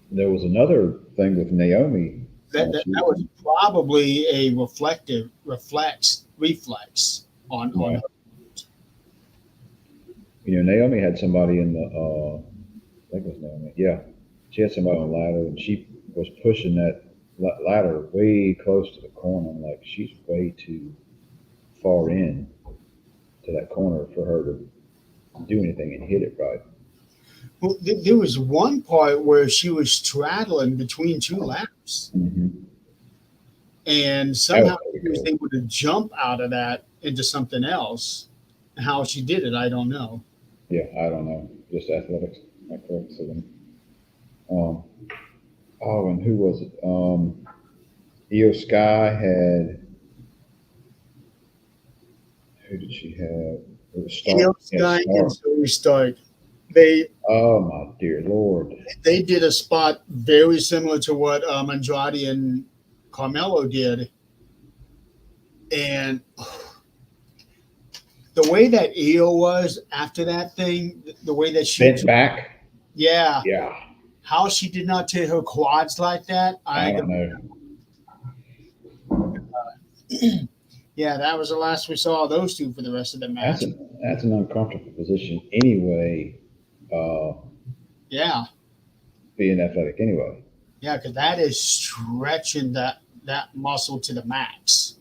There was another thing with Naomi that was probably a reflex on Right. her. Naomi had somebody in the, I think it was Naomi. Yeah, she had somebody on the ladder, and she was pushing that ladder way close to the corner. I'm like, she's way too far in to that corner for her to do anything and hit it right. Well, there was one part where she was straddling between two ladders, Mm-hmm. and That somehow was pretty she was cool. able to jump out of that into something else. How she did it, I don't know. Yeah, I don't know, just athleticism. Um, oh, and who was it? Io Sky had, who did she have? It was Io Stark. Yeah, Sky and Stark. Zoe Stark, they Oh my dear Lord. they did a spot very similar to what Andrade and Carmelo did, and the way that Io was after that thing, the way that she, Bent back. yeah, Yeah, how she did not tear her quads like that, I I don't don't. know. Yeah, that was the last we saw of those two for the rest of the That's match. an uncomfortable position anyway. Uh, Yeah, being athletic anyway. yeah, because that is stretching that muscle to the max.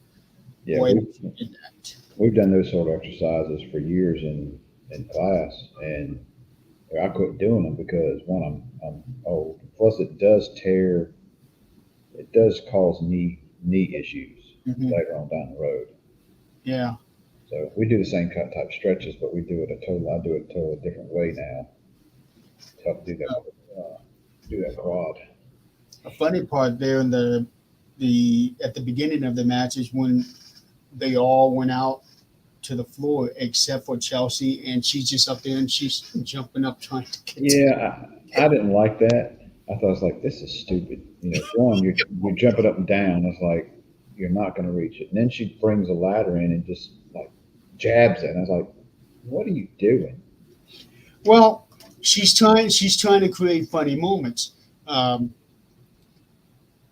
Yeah, Boy, we did that. we've done those sort of exercises for years in class, and I quit doing them because one, I'm old. Plus, it does cause knee issues Mhm. later on down the road. Yeah. So we do the same type stretches, but I do it a totally different way now to help do that quad. A funny part there in the at the beginning of the match is when they all went out to the floor except for Chelsea, and she's just up there and she's jumping up trying to get to. Yeah, I didn't like that. I thought, I was like, this is stupid. One, you're jumping up and down. It's like you're not going to reach it. And then she brings a ladder in and just like jabs it. And I was like, what are you doing? Well, she's trying to create funny moments. Um,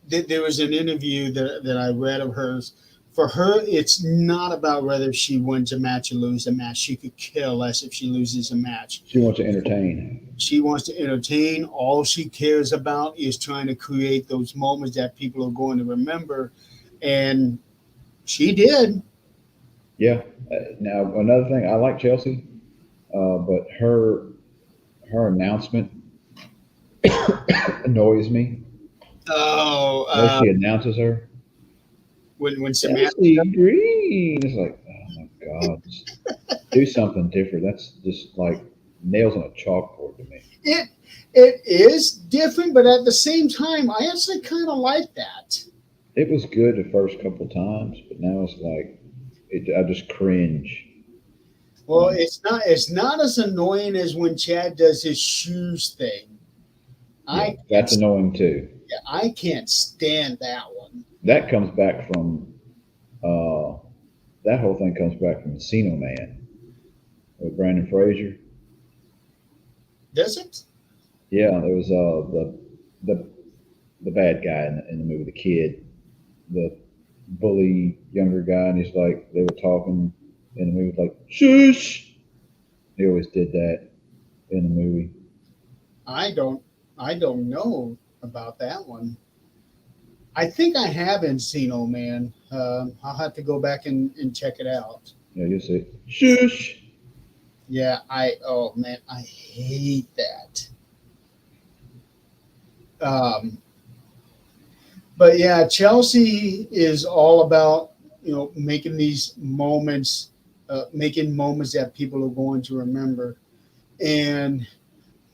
there was an interview that I read of hers. For her, it's not about whether she wins a match or loses a match. She could care less if she loses a match. She wants to entertain. She wants to entertain. All she cares about is trying to create those moments that people are going to remember. And she did. Yeah. Now another thing, I like Chelsea, but her announcement annoys me. Oh, The way she announces her, when Samantha, Chelsea Green. It's like, oh my God, just do something different. That's just like nails on a chalkboard to me. it it is different, but at the same time, I actually kind of like that. It was good the first couple times, but now it's like I just cringe. Well, it's not as annoying as when Chad does his shoes thing. Yeah, I that's annoying too. I can't stand that one. That comes back from uh, that whole thing comes back from Encino Man with Brandon Fraser. Does it? Yeah, there was the the bad guy in the movie, the kid, the bully younger guy, and he's like they were talking in the movie like shush. He always did that in the movie. I don't I don't know about that one. I think I have Encino Man. I'll have to go back and check it out. You say shush. Yeah, oh man, I hate that. Um, but yeah, Chelsea is all about making these moments, making moments that people are going to remember. And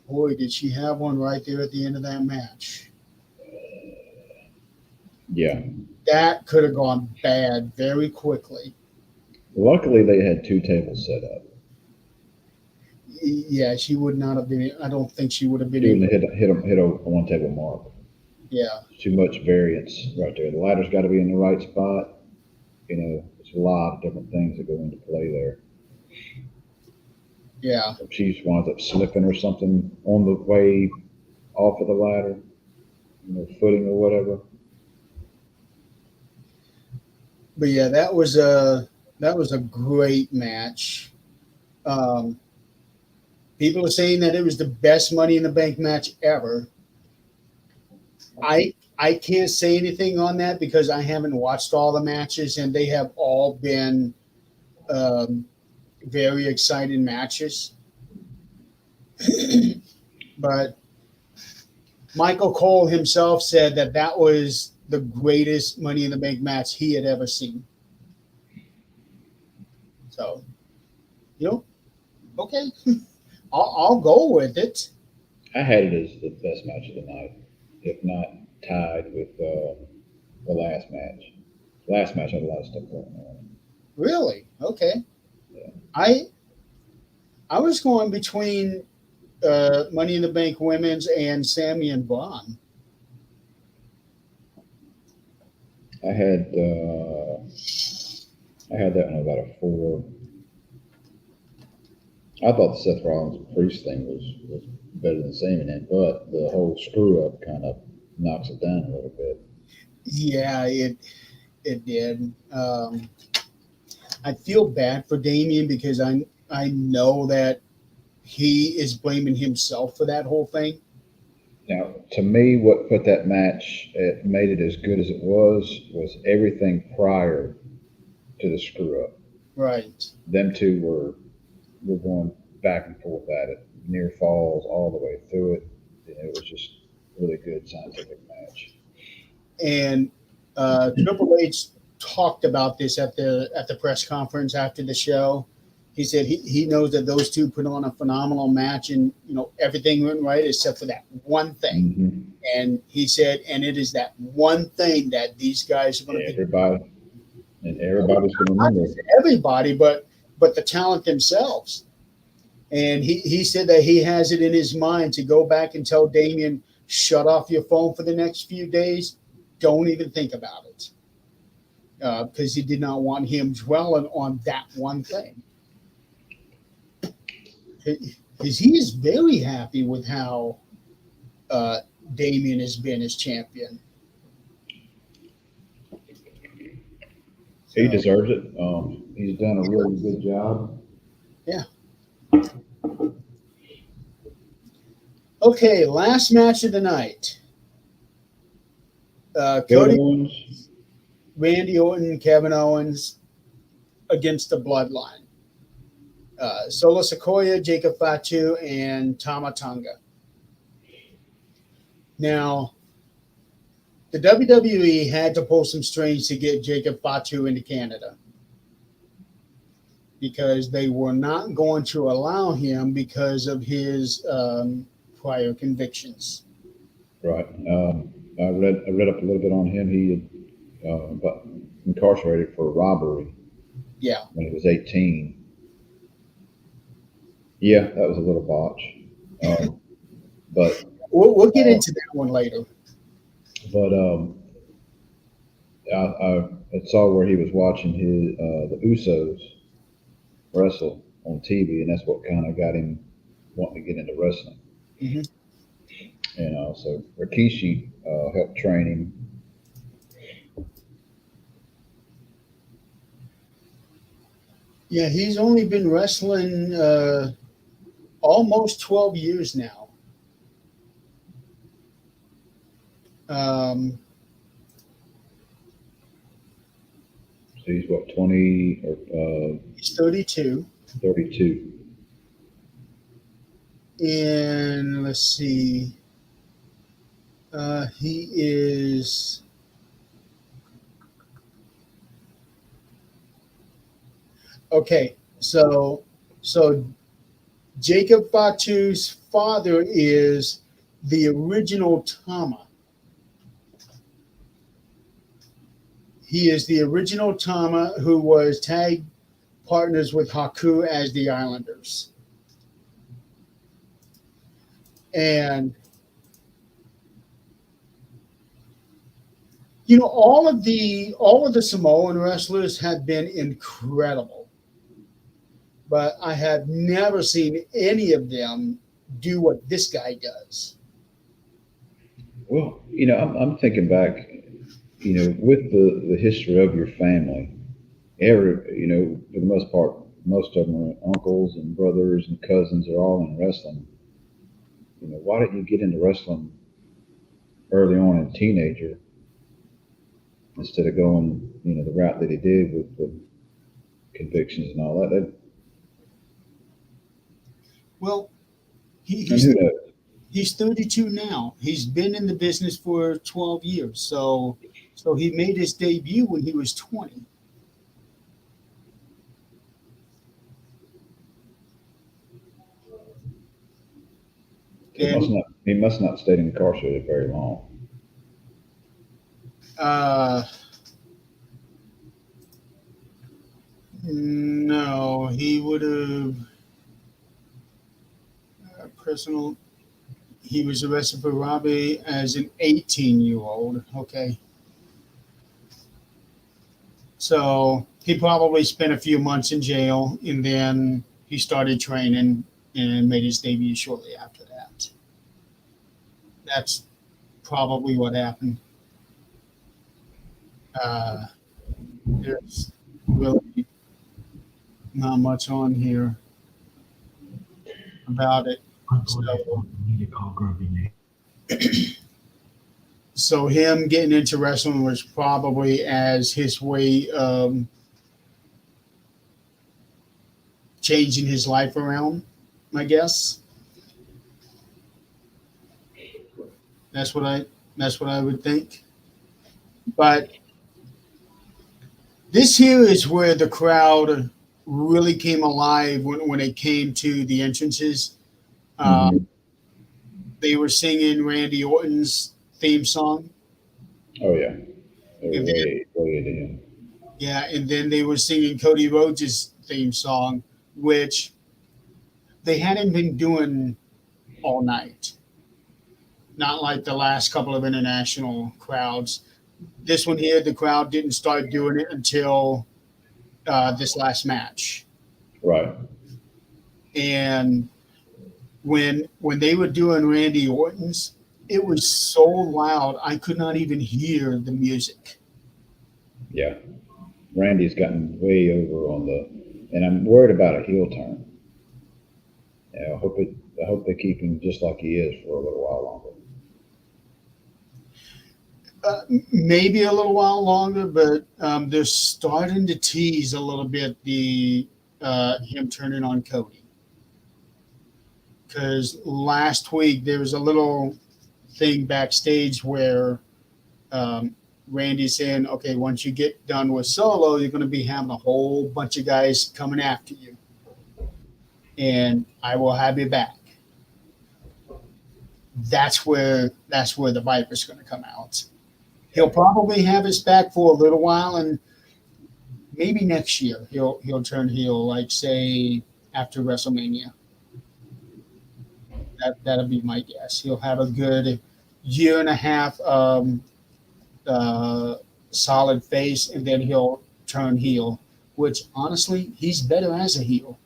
boy, did she have one right there at the end of that match. Yeah. That could have gone bad very quickly. Luckily, they had two tables set up. Yeah, she would not have been. I don't think she would have been She able. wouldn't have hit a one table mark. Yeah, Too much variance right there. The ladder's got to be in the right spot. There's a lot of different things that go into play there. yeah. If she winds up slipping or something on the way off of the ladder, footing or whatever. But yeah, that was a great match. Um, People are saying that it was the best Money in the Bank match ever. I can't say anything on that because I haven't watched all the matches, and they have all been um, very exciting matches. But Michael Cole himself said that that was the greatest Money in the Bank match he had ever seen. So, you know, okay, I'll go with it. I had it as the best match of the night, if not tied with the last match. Last match had a lot of stuff going on. Really? Okay. Yeah. I I was going between Money in the Bank Women's and Sammy and Braun. I had I had that one about a 4. I thought the Seth Rollins Priest thing was better than Sami Zayn, but the whole screw up kind of knocks it down a little bit. Yeah, it did. I feel bad for Damien because I know that he is blaming himself for that whole thing. Now, to me, what put that match, it made it as good as it was everything prior to the screw up. Right. Them two were going back and forth at it, near falls all the way through it. And it was just a really good scientific match. And Triple H talked about this at the press conference after the show. He said he knows that those two put on a phenomenal match, and everything went right except for that one thing. Mm-hmm. And he said, and it is that one thing that these guys are going to be. Everybody's going to Not remember. just everybody, but the talent themselves. And he said that he has it in his mind to go back and tell Damien, shut off your phone for the next few days. Don't even think about it. Because he did not want him dwelling on that one thing. Because he is very happy with how Damien has been as champion. He deserves it. He's done a really good job. Yeah. Okay, last match of the night. Randy Orton, Kevin Owens against the Bloodline. Solo Sikoa, Jacob Fatu, and Tama Tonga. Now, the WWE had to pull some strings to get Jacob Fatu into Canada because they were not going to allow him because of his prior convictions. Right. I read up a little bit on him. He had got incarcerated for robbery. Yeah. When he was 18. Yeah, that was a little botch. But we'll get into that one later. But I saw where he was watching the Usos wrestle on TV, and that's what kind of got him wanting to get into wrestling. Mm-hmm. So Rikishi helped train him. Yeah, he's only been wrestling almost 12 years now. So he's what, 20 or he's 32. 32. And let's see. He is. Okay, so Jacob Fatu's father is the original Tama. He is the original Tama who was tag partners with Haku as the Islanders. And all of the Samoan wrestlers have been incredible. But I have never seen any of them do what this guy does. Well, I'm thinking back. with the history of your family, for the most part, most of them are uncles and brothers and cousins are all in wrestling. Why didn't you get into wrestling early on as a teenager instead of going, the route that he did with the convictions and all that? Well, he, And he's who knows? he's 32 now. He's been in the business for 12 years. So he made his debut when he was 20. And He must not stayed incarcerated very long. uh, no, he would have personal. He was arrested for robbery as an 18-year-old. Okay, so he probably spent a few months in jail, and then he started training and made his debut shortly after that. That's probably what happened. Uh, there's really not much on here about it. So, so him getting into wrestling was probably as his way of changing his life around, I guess. That's what I that's what I would think. But this here is where the crowd really came alive when it came to the entrances. Uh, Hmm. they were singing Randy Orton's theme song, Oh yeah, they were and then way into him. yeah, and then they were singing Cody Rhodes' theme song, which they hadn't been doing all night. Not like the last couple of international crowds. This one here, the crowd didn't start doing it until this last match. Right. And when they were doing Randy Orton's, it was so loud I could not even hear the music. Yeah. Randy's gotten way over and I'm worried about a heel turn. I hope they keep him just like he is for a little while longer. Maybe a little while longer, but they're starting to tease a little bit the him turning on Cody. Because last week there was a little thing backstage where um, Randy's saying, "Okay, once you get done with Solo, you're going to be having a whole bunch of guys coming after you, and I will have you back." That's where the Viper's going to come out. He'll probably have his back for a little while, and maybe next year he'll turn heel, like say after WrestleMania. That'll be my guess. He'll have a good year and a half uh, solid face, and then he'll turn heel. Which honestly, he's better as a heel.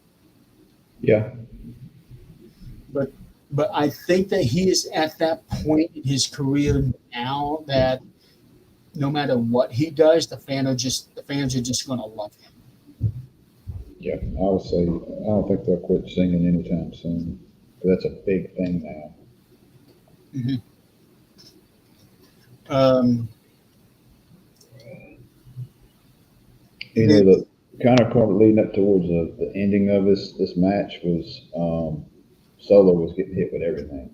Yeah. But but I think that he is at that point in his career now that no matter what he does, the fans are just going to love him. Yeah. I would say I don't think they'll quit singing anytime soon. That's a big thing now. Mhm. Um, then The kind of leading up towards the ending of this match was Solo was getting hit with everything.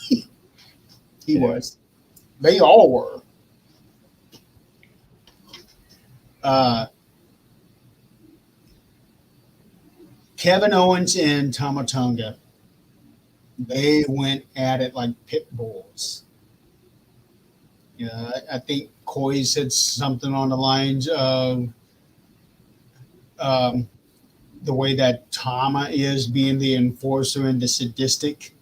he You know, was. They all were. Uh, Kevin Owens and Tamatonga, they went at it like pit bulls. Yeah, I think Coy said something on the lines of um, the way that Tama is being the enforcer and the sadistic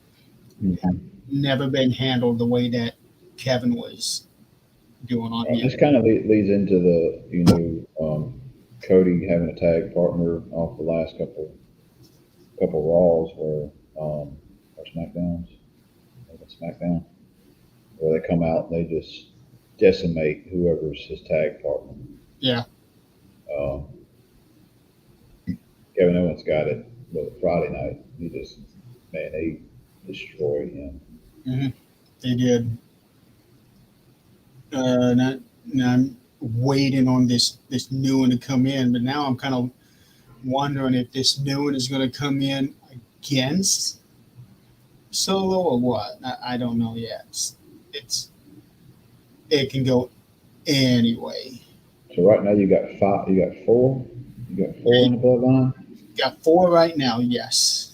have mhm. never been handled the way that Kevin was doing on him. This kind of leads into Cody having a tag partner off the last couple Raws or SmackDowns, maybe SmackDown, where they come out and they just decimate whoever's his tag partner. Yeah. Um, Kevin Owens got it, Friday night. They destroyed him. Hmm. They did. Now I'm waiting on this new one to come in, but now I'm kind of wondering if this new one is going to come in against Solo or what. I don't know yet. It's it can go anyway. So right now you got five. You got four. You got four in the bloodline. Got four right now, yes.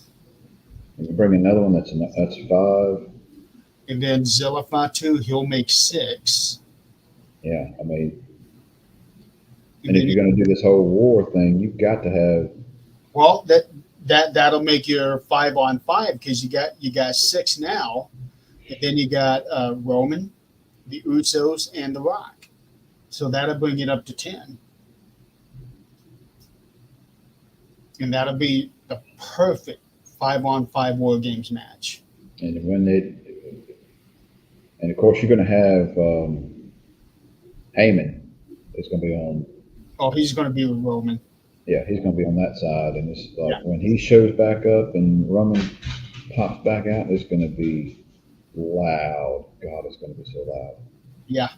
And you bring another one that's five. And then Zillafatu, he'll make six. Yeah, I mean, And and if then, you're going to do this whole war thing, you've got to have. well, that'll make your 5-on-5 because you got six now, and then you got Roman, the Usos, and The Rock. So that'll bring it up to 10, and that'll be the perfect 5-on-5 War Games match. And and of course you're going to have Heyman. It's going to be on. Oh, he's going to be with Roman. Yeah, he's going to be on that side, and it's like Yeah. when he shows back up and Roman pops back out, it's going to be loud. God, it's going to be so loud. Yeah,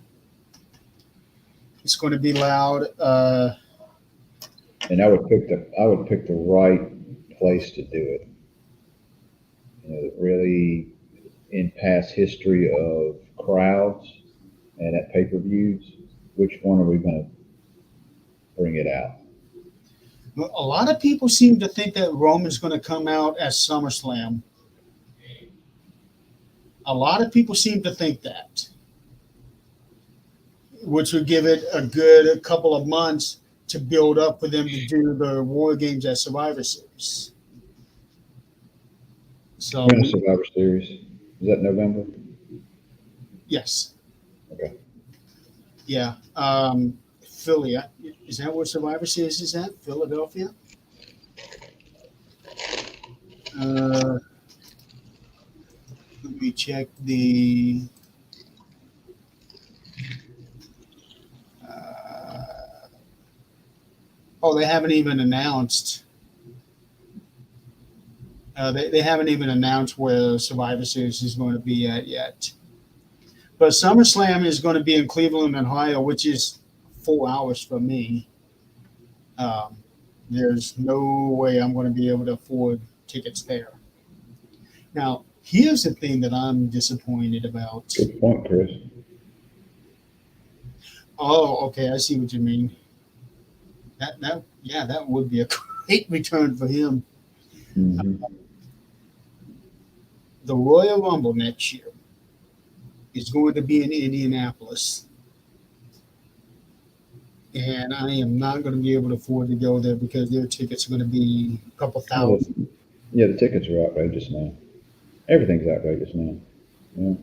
it's going to be loud. And I would pick the right place to do it. Really in past history of crowds and at pay-per-views, which one are we going to bring it out? A lot of people seem to think that Roman's going to come out at SummerSlam. A lot of people seem to think that, which would give it a couple of months to build up for them to do the War Games at Survivor Series. So, When is Survivor Series? Is that November? yes. Okay. Yeah. Philly. Is that where Survivor Series is at? Philadelphia? Let me check the. They haven't even announced. They haven't even announced where Survivor Series is going to be at yet. But SummerSlam is going to be in Cleveland, Ohio, which is 4 hours from me. There's no way I'm going to be able to afford tickets there. Now, here's the thing that I'm disappointed about. Good point, Chris. Oh, okay, I see what you mean. That would be a great return for him. Mm-hmm. The Royal Rumble next year is going to be in Indianapolis. And I am not going to be able to afford to go there because their tickets are going to be a couple thousand. Yeah, the tickets are outrageous now. Everything's outrageous now. Yeah.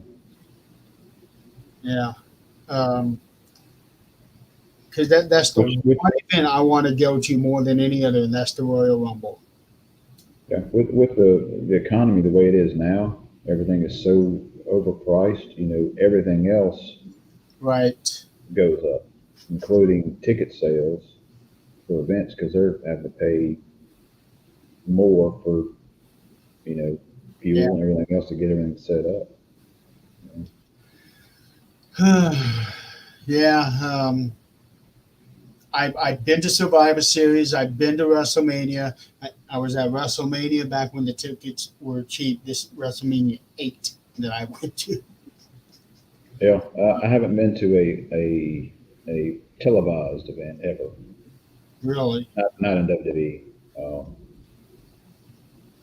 Yeah. Because that's the one event I want to go to more than any other, and that's the Royal Rumble. Yeah, with the economy the way it is now, everything is so overpriced. Everything else Right. goes up, including ticket sales for events because they're having to pay more for fuel and everything else to get everything set up. Yeah. I've been to Survivor Series. I've been to WrestleMania. I was at WrestleMania back when the tickets were cheap. This WrestleMania 8 that I went to. Yeah, I haven't been to a televised event ever. Really? Not in WWE.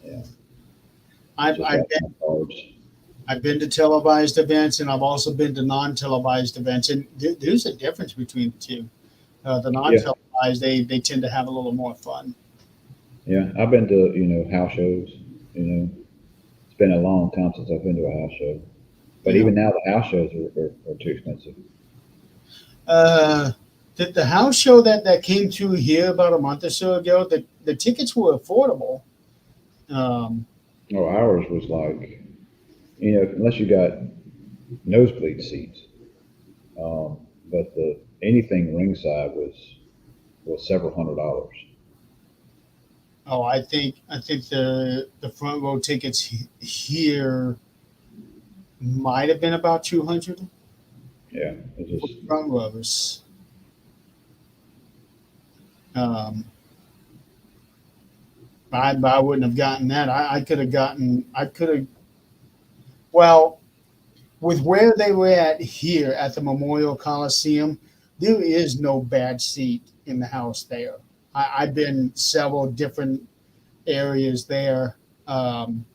Yeah. I've been to televised events, and I've also been to non-televised events, and there's a difference between the two. The non-televised, they tend to have a little more fun. Yeah, I've been to house shows. It's been a long time since I've been to a house show, but even now the house shows are too expensive. The house show that came through here about a month or so ago, the tickets were affordable. Ours was like, unless you got nosebleed seats, But anything ringside was several $100s. Oh, I think the front row tickets here might have been about 200 Yeah, it's for just front rows. Um, I wouldn't have gotten that. I could have gotten. I could have. Well, with where they were at here at the Memorial Coliseum, there is no bad seat in the house there. I've been several different areas there, um,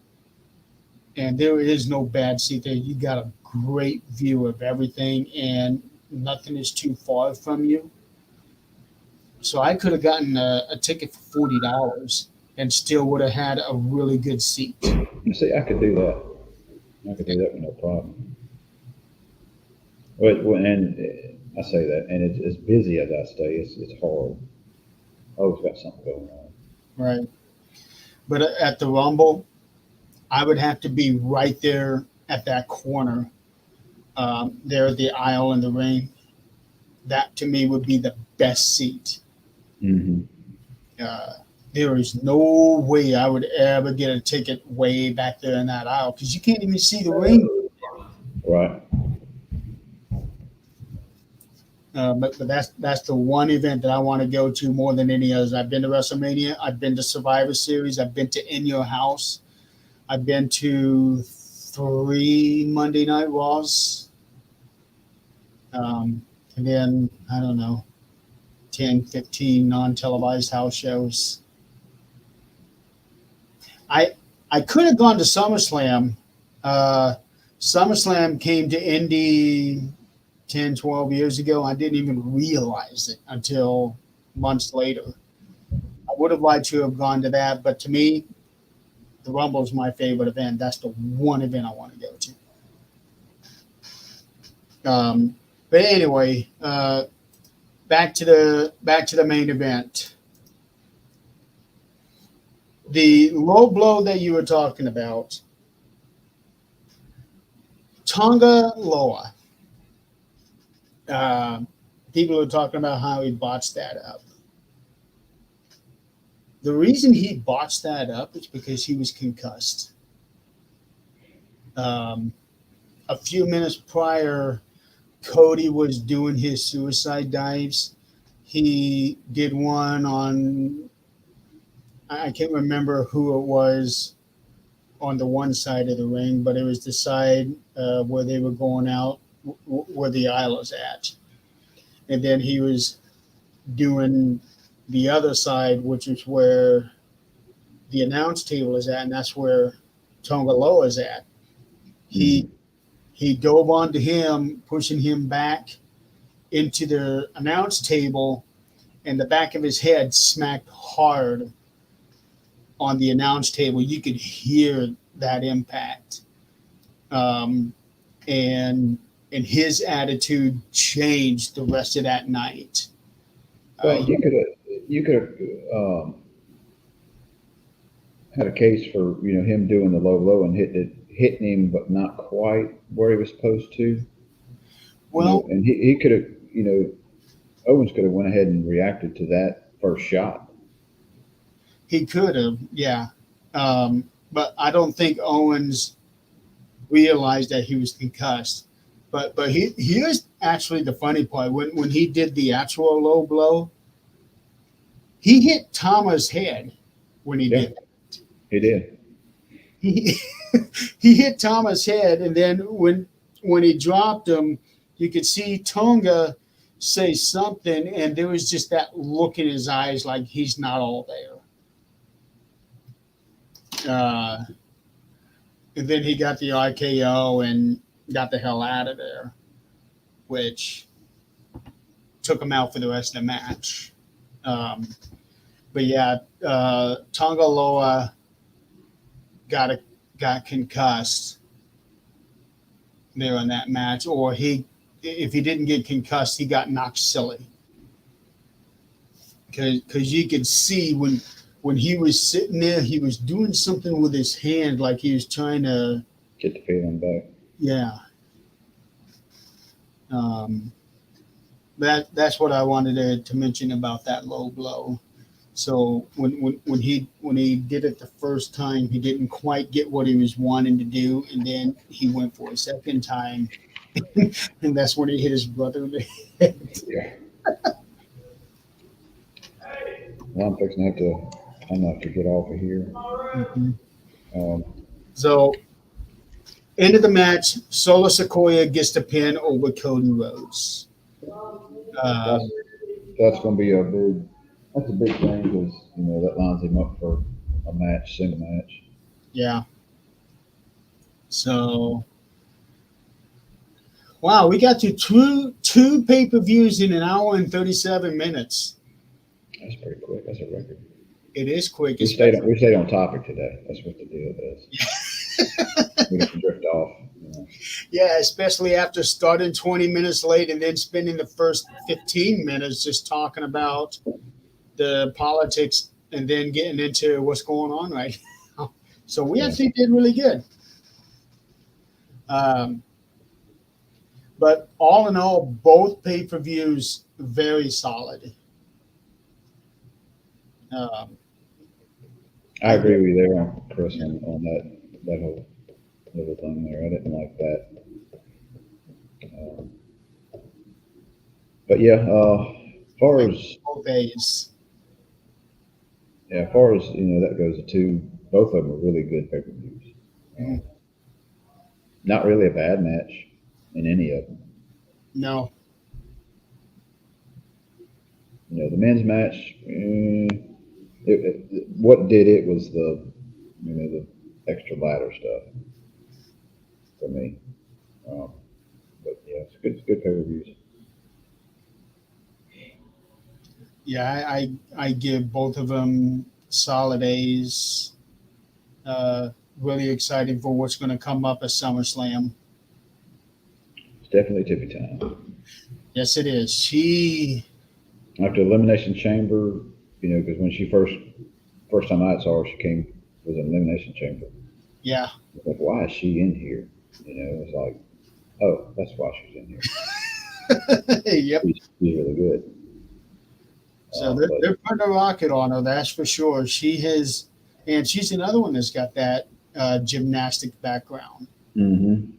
and there is no bad seat there. You got a great view of everything, and nothing is too far from you. So I could have gotten a ticket for $40 and still would have had a really good seat. you see, I could do that. I could do that with no problem. And I say that, and it's as busy as I stay, it's hard. I always got something going on. Right. But at the Rumble, I would have to be right there at that corner, there at the aisle in the ring. That to me would be the best seat. Hmm. Uh, there is no way I would ever get a ticket way back there in that aisle because you can't even see the ring. Right. But that's the one event that I want to go to more than any others. I've been to WrestleMania. I've been to Survivor Series. I've been to In Your House. I've been to 3 Monday Night Raws. And then, I don't know, 10, 15 non-televised house shows. I I could have gone to SummerSlam. Uh, SummerSlam came to Indy 10, 12 years ago. I didn't even realize it until months later. I would have liked to have gone to that, but to me, the Rumble is my favorite event. That's the one event I want to go to. But anyway, back to the main event. The low blow that you were talking about, Tonga Loa. Uh, People are talking about how he botched that up. The reason he botched that up is because he was concussed. Um, a few minutes prior, Cody was doing his suicide dives. He did one on, I can't remember who it was on the one side of the ring, but it was the side where they were going out, where the aisle was at. And then he was doing the other side, which is where the announce table is at, and that's where Tonga Loa is at. He Mm-hmm. he dove onto him, pushing him back into the announce table, and the back of his head smacked hard on the announce table. You could hear that impact, um, and his attitude changed the rest of that night. Well, He, you could have had a case for him doing the low blow and hitting him, but not quite where he was supposed to. well, And he could have Owens could have went ahead and reacted to that first shot. he could have, yeah, but I don't think Owens realized that he was concussed. But here's actually the funny part. When he did the actual low blow, he hit Tama's head when he Yeah, did it. he did. He he hit Tama's head, and then when he dropped him, you could see Tonga say something, and there was just that look in his eyes like he's not all there. And then he got the RKO and got the hell out of there, which took him out for the rest of the match. Um, but yeah, Tonga Loa got got concussed there in that match, or if he didn't get concussed, he got knocked silly because you could see when he was sitting there, he was doing something with his hand, like he was trying to, Get the feeling back. yeah. That's what I wanted to mention about that low blow. So when he did it the first time, he didn't quite get what he was wanting to do, and then he went for a second time, and that's when he hit his brother in the head. Yeah. Well, I'm gonna have to get off of here. Mhm. Um, So end of the match, Solo Sequoia gets the pin over Cody Rhodes. that's Um, that's gonna be that's a big thing because that lines him up for a match, single match. yeah. So wow, we got to two pay-per-views in an hour and 37 minutes. That's pretty quick. That's a record. It is quick. We stayed on topic today. That's what the deal is. We didn't drift off. Yeah, especially after starting 20 minutes late and then spending the first 15 minutes just talking about the politics and then getting into what's going on right now. So we Yeah. actually did really good. But all in all, both pay-per-views very solid. I agree with you there, Chris, on that whole little thing there. I didn't like that. Um, but yeah, as far as Both days. as far as that goes, both of them are really good pay per views. Mhm. Not really a bad match in any of them. No. The men's match, what did it was the extra ladder stuff for me. But yeah, it's good pay per views. Yeah, I give both of them solid A's. Really excited for what's going to come up at SummerSlam. It's definitely Tippy time. Yes, it is. She. After Elimination Chamber, because when she first time I saw her, she was in Elimination Chamber. Yeah. Like, why is she in here? It's like, oh, that's why she's in here. Yep. She's really good. So they're putting a rocket on her, that's for sure. She has, and she's another one that's got that gymnastic background. Mm-hmm.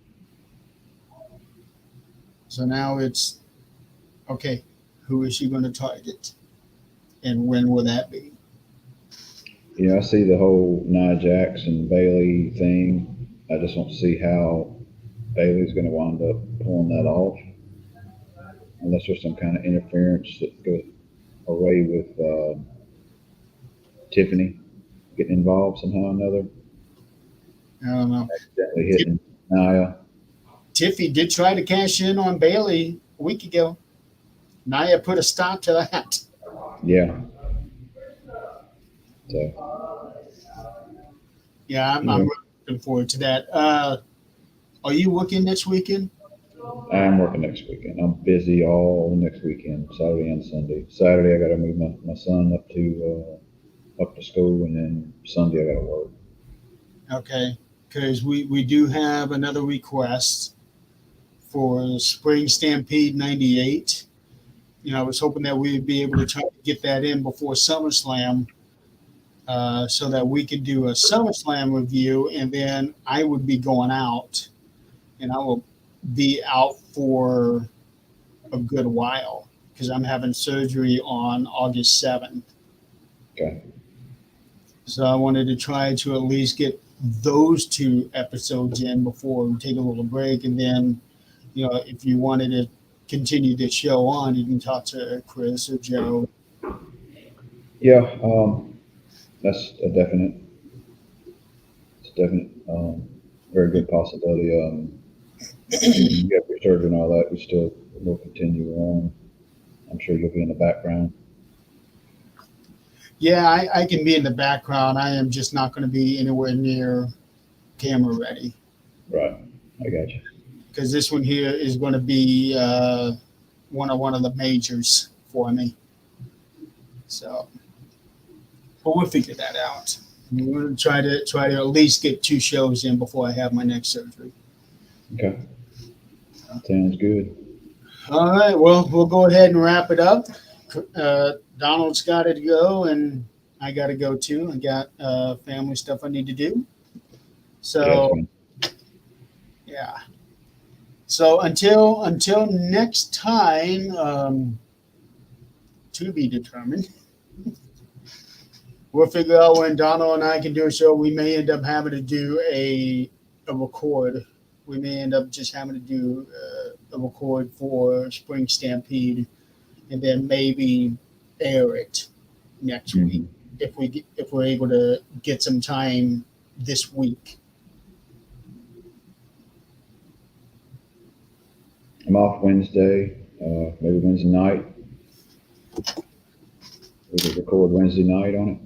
So now it's okay. Who is she going to target, and when will that be? I see the whole Nia Jax and Bailey thing. I just don't see how Bailey's going to wind up pulling that off, unless there's some kind of interference that goes away with Tiffany getting involved somehow or another. I don't know. Accidentally hitting Nia. Tiffy did try to cash in on Bailey a week ago. Nia put a stop to that. Yeah. So. Yeah, I'm really looking forward to that. Are you working next weekend? I'm working next weekend. I'm busy all next weekend, Saturday and Sunday. Saturday I got to move my son up to school, and then Sunday I got to work. Okay, because we do have another request for Spring Stampede '98. I was hoping that we'd be able to try to get that in before SummerSlam, so that we could do a SummerSlam review, and then I would be going out, and I will be out for a good while because I'm having surgery on August 7th. Okay. So I wanted to try to at least get those two episodes in before we take a little break. And then, if you wanted to continue the show on, you can talk to Chris or Joe. Yeah, that's a definite. It's a definite, very good possibility. You have your surgery and all that. We still will continue on. I'm sure you'll be in the background. Yeah, I can be in the background. I am just not going to be anywhere near camera ready. Right. I got you. Because this one here is going to be one of the majors for me. So, but we'll figure that out. We're going to try to at least get 2 shows in before I have my next surgery. Okay. Sounds good. All right. Well, we'll go ahead and wrap it up. Donald's got to go, and I got to go too. I got family stuff I need to do. Yes, So man. yeah. So until next time, to be determined. We'll figure out when Donald and I can do a show. We may end up having to do a record. We may end up just having to do a record for Spring Stampede, and then maybe air it next week if we're able to get some time this week. I'm off Wednesday, maybe Wednesday night. We could record Wednesday night on it.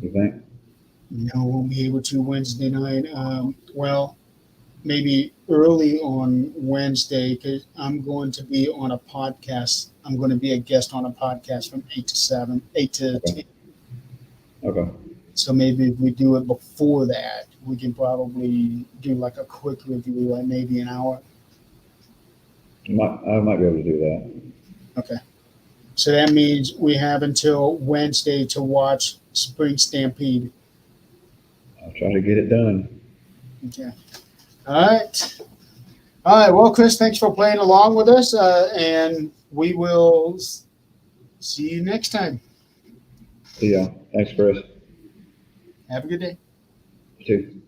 You think? No, we'll be able to Wednesday night. Well, maybe early on Wednesday because I'm going to be on a podcast. I'm going to be a guest on a podcast from 8 to 7, 8 to 10. Okay. So maybe if we do it before that, we can probably do like a quick review, like maybe an hour. I might be able to do that. Okay. So that means we have until Wednesday to watch Spring Stampede. I'll try to get it done. Okay. All right. All right. Well, Chris, thanks for playing along with us. And we will see you next time. See ya. Thanks, Chris. Have a good day. You too.